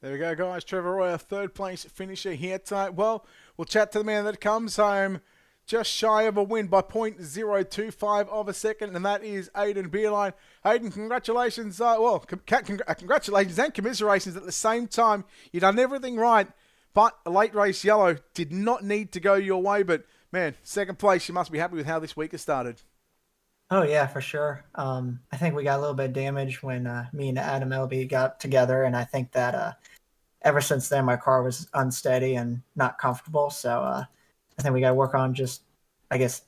There we go, guys. Trevor Roy, third place finisher here tonight. Well, we'll chat to the man that comes home just shy of a win by 0.025 of a second, and that is Aidan Beerline. Aidan, congratulations. Congratulations and commiserations at the same time. You've done everything right, but a late race yellow did not need to go your way. But, man, second place, you must be happy with how this week has started. Oh, yeah, for sure. I think we got a little bit of damage when me and Adam LB got together, and I think that ever since then my car was unsteady and not comfortable. So I think we got to work on just, I guess,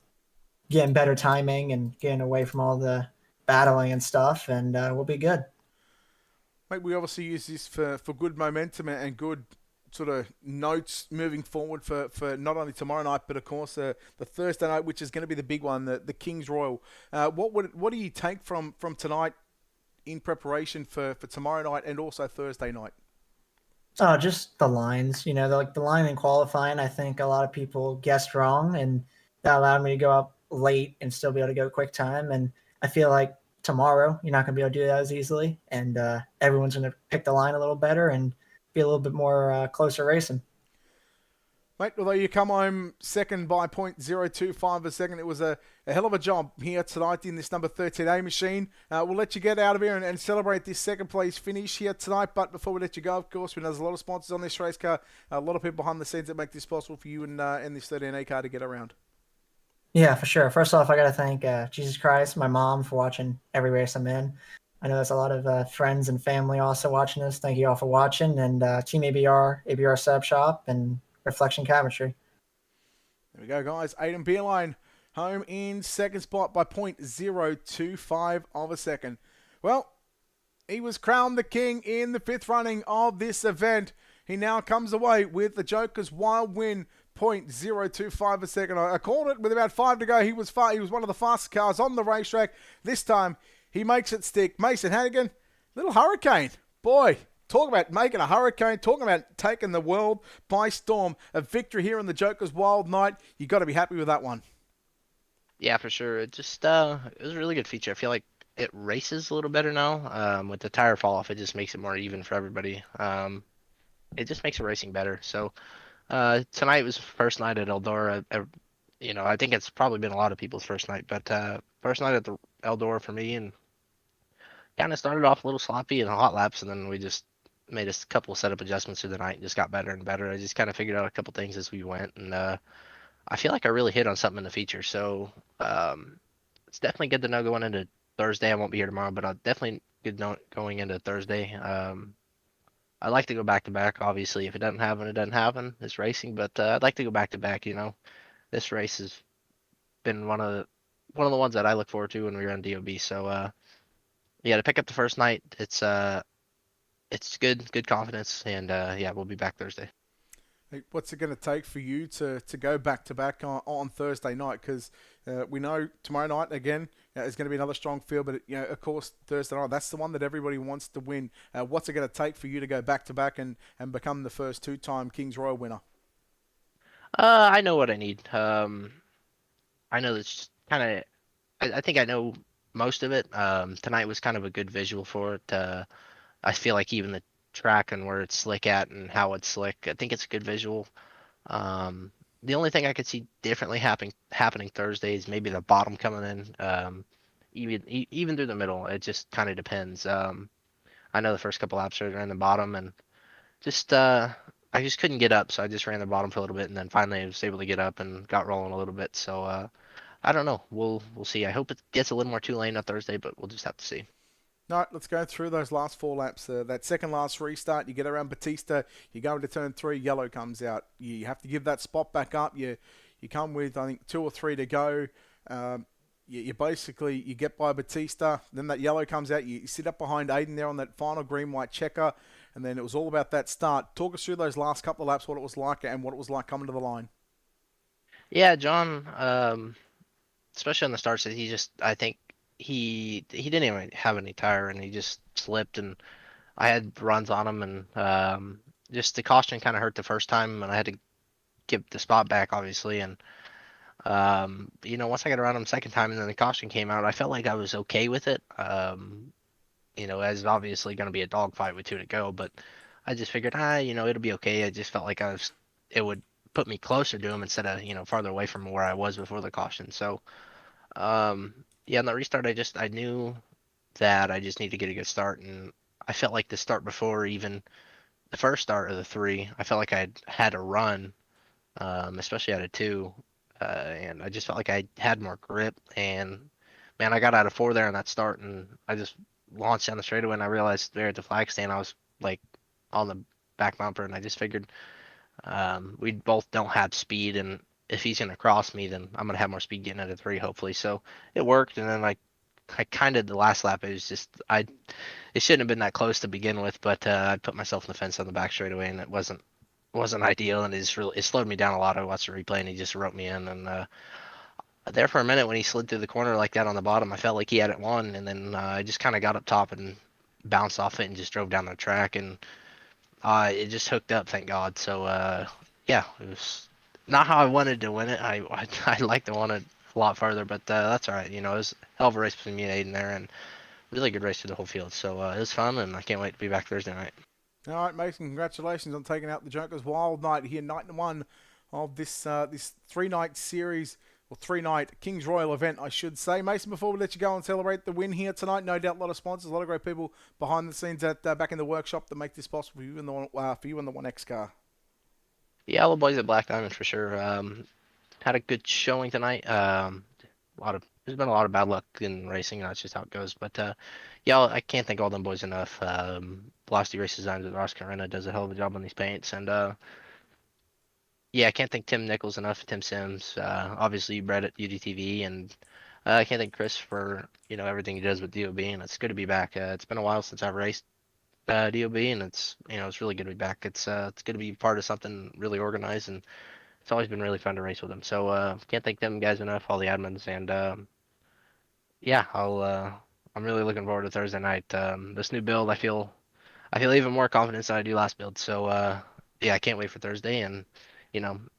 getting better timing and getting away from all the battling and stuff, and we'll be good. Mate, we obviously use this for good momentum and good sort of notes moving forward for not only tomorrow night, but of course the Thursday night, which is going to be the big one, the Kings Royal. What do you take from tonight in preparation for tomorrow night and also Thursday night? Oh, just the lines. You know, the line in qualifying, I think a lot of people guessed wrong, and that allowed me to go up late and still be able to go quick time. And I feel like tomorrow you're not going to be able to do that as easily, and everyone's going to pick the line a little better and be a little bit more closer racing. Mate, although you come home second by 0.025 a second, it was a hell of a job here tonight in this number 13A machine. We'll let you get out of here and celebrate this second place finish here tonight. But before we let you go, of course, we know there's a lot of sponsors on this race car, a lot of people behind the scenes that make this possible for you and this 13A car to get around. Yeah, for sure. First off, I got to thank Jesus Christ, my mom, for watching every race I'm in. I know there's a lot of friends and family also watching this. Thank you all for watching. And Team ABR Sub Shop, and Reflection Cabinetry. There we go, guys. Aidan Beerline home in second spot by 0.025 of a second. Well, he was crowned the king in the fifth running of this event. He now comes away with the Joker's Wild win, 0.025 a second. I called it with about 5 to go. He was one of the fastest cars on the racetrack. This time, he makes it stick. Mason Hannigan, little hurricane. Boy, talk about making a hurricane. Talking about taking the world by storm. A victory here in the Joker's Wild night. You got to be happy with that one. Yeah, for sure. It just it was a really good feature. I feel like it races a little better now. With the tire fall off, it just makes it more even for everybody. It just makes the racing better. So tonight was the first night at Eldora. I think it's probably been a lot of people's first night, but first night at the Eldora for me, and kind of started off a little sloppy and hot laps, and then we just made a couple of setup adjustments through the night and just got better and better. I just kind of figured out a couple things as we went, and I feel like I really hit on something in the feature. So it's definitely good to know going into Thursday. I won't be here tomorrow, but I'll definitely good know going into Thursday. I'd like to go back to back. Obviously, if it doesn't happen, it doesn't happen. It's racing, but I'd like to go back to back. This race has been one of the ones that I look forward to when we run DOB. So yeah, to pick up the first night, it's good confidence, and yeah, we'll be back Thursday. Hey, what's it going to take for you to go back to back on Thursday night? Because we know tomorrow night again is going to be another strong field, but of course Thursday night, that's the one that everybody wants to win. What's it going to take for you to go back to back and become the first two-time Kings Royal winner? I know what I need. I know that's kind of. I think I know most of it. Tonight was kind of a good visual for it. I feel like even the track and where it's slick at and how it's slick, I think it's a good visual. The only thing I could see differently happening Thursday is maybe the bottom coming in. Even through the middle, it just kind of depends. I know the first couple laps are in the bottom, and just I just couldn't get up, so I just ran the bottom for a little bit, and then finally I was able to get up and got rolling a little bit. So I don't know. We'll see. I hope it gets a little more two-lane on Thursday, but we'll just have to see. All right, let's go through those last 4 laps. That second last restart, you get around Batista, you go into turn 3, yellow comes out. You have to give that spot back up. You come with, I think, 2 or 3 to go. You basically, you get by Batista, then that yellow comes out. You sit up behind Aiden there on that final green-white checker, and then it was all about that start. Talk us through those last couple of laps, what it was like and what it was like coming to the line. Yeah, John, especially on the starts, I think he didn't even have any tire, and he just slipped, and I had runs on him, and just the caution kind of hurt the first time, and I had to give the spot back, obviously, and once I got around him second time and then the caution came out, I felt like I was okay with it. As obviously going to be a dogfight with 2 to go, but I just figured, it'll be okay. I just felt like it would put me closer to him instead of, farther away from where I was before the caution. So, on the restart, I knew that I just need to get a good start, and I felt like the start before even the first start of the 3, I felt like I had a run, especially out of 2. And I just felt like I had more grip, and man, I got out of 4 there on that start, and I just launched down the straightaway, and I realized there at the flag stand I was like on the back bumper, and I just figured we both don't have speed, and if he's gonna cross me, then I'm gonna have more speed getting out of 3 hopefully. So it worked, and then I kind of the last lap it was just it shouldn't have been that close to begin with, but I put myself in the fence on the back straightaway, and it wasn't ideal, and it slowed me down a lot. I watched the replay, and he just wrote me in, and there for a minute when he slid through the corner like that on the bottom, I felt like he had it won, and then I just kind of got up top and bounced off it and just drove down the track, and it just hooked up, thank God. So it was not how I wanted to win it. I like to win it a lot further, but that's all right. It was a hell of a race between me and Aiden there, and really good race through the whole field. So it was fun, and I can't wait to be back Thursday night. All right, Mason, congratulations on taking out the Joker's Wild Night here, night 1 of this 3-night series, or 3-night Kings Royal event, I should say. Mason, before we let you go and celebrate the win here tonight, no doubt a lot of sponsors, a lot of great people behind the scenes back in the workshop that make this possible for you and the 1X car. Yeah, all the boys at Black Diamond for sure. Had a good showing tonight. There's been a lot of bad luck in racing, and that's just how it goes. But I can't thank all them boys enough. Velocity Race Designs with Ross Carrena does a hell of a job on these paints, and I can't thank Tim Nichols enough, Tim Sims, obviously Brett at UDTV, and I can't thank Chris for everything he does with DOB, and it's good to be back. It's been a while since I've raced DOB, and it's really good to be back. It's good to be part of something really organized, and it's always been really fun to race with them. So can't thank them guys enough, all the admins, and I'm really looking forward to Thursday night. This new build, I feel even more confidence than I do last build. So I can't wait for Thursday, and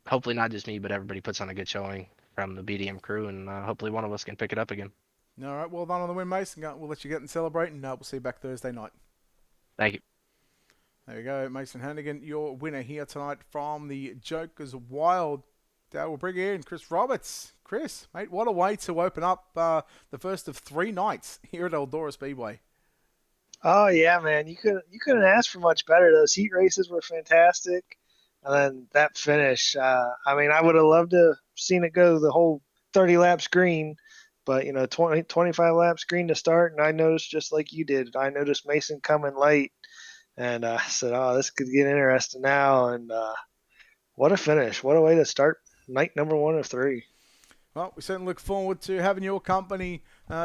hopefully not just me, but everybody puts on a good showing from the BDM crew, and hopefully one of us can pick it up again. All right, well done on the win, Mason. We'll let you get and celebrate, and we'll see you back Thursday night. Thank you. There you go, Mason Hannigan, your winner here tonight from the Joker's Wild. We'll bring you in Chris Roberts. Chris, mate, what a way to open up the first of 3 nights here at Eldora Speedway. Oh yeah, man, you couldn't ask for much better. Those heat races were fantastic, and then that finish. I would have loved to have seen it go the whole 30 laps green, but 25 laps green to start, and I noticed just like you did. I noticed Mason coming late, and I said, "Oh, this could get interesting now." And what a finish! What a way to start night number 1 of 3. Well, we certainly look forward to having your company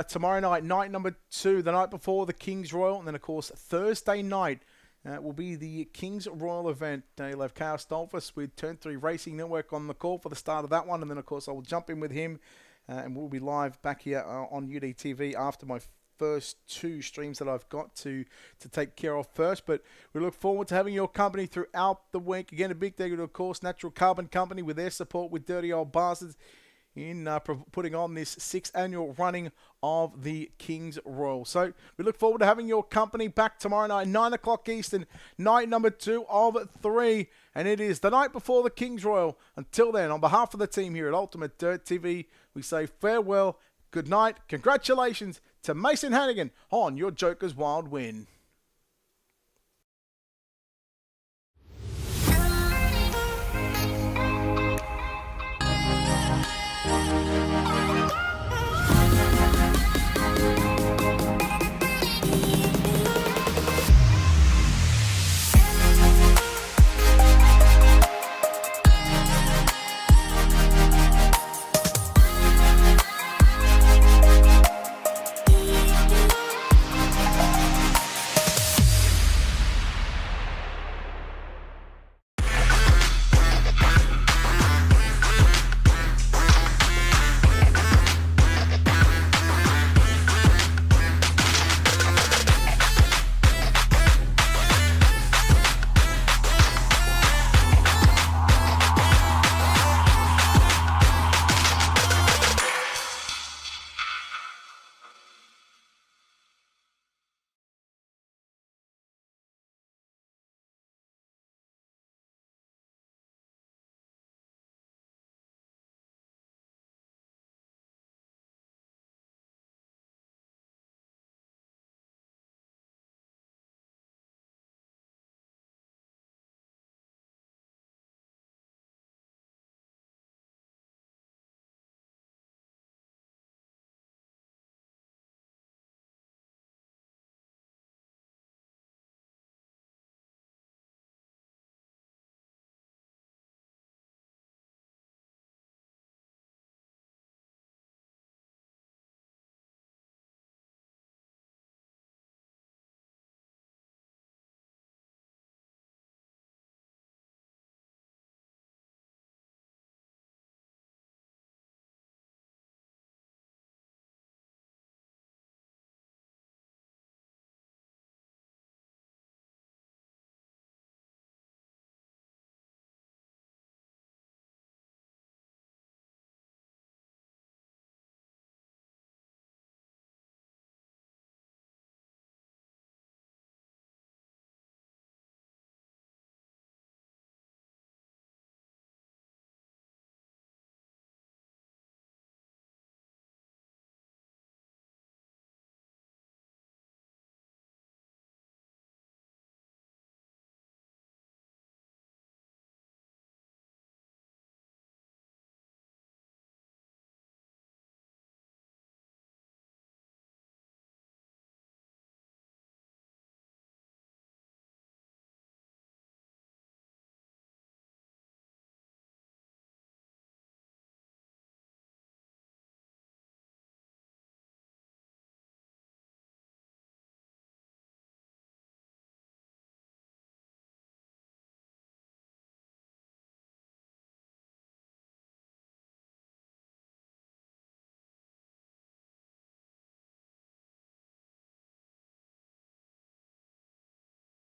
tomorrow night, night number 2, the night before the Kings Royal. And then, of course, Thursday night will be the Kings Royal event. You'll have Chaos Dolphus with Turn 3 Racing Network on the call for the start of that one. And then, of course, I will jump in with him and we'll be live back here on UDTV after my first 2 streams that I've got to take care of first. But we look forward to having your company throughout the week. Again, a big thank you to, of course, Natural Carbon Company with their support with Dirty Old Bastards in putting on this 6th annual running of the Kings Royal. So we look forward to having your company back tomorrow night, 9 o'clock Eastern, night number 2 of 3. And it is the night before the Kings Royal. Until then, on behalf of the team here at Ultimate Dirt TV, we say farewell, good night, congratulations to Mason Hannigan on your Joker's Wild win.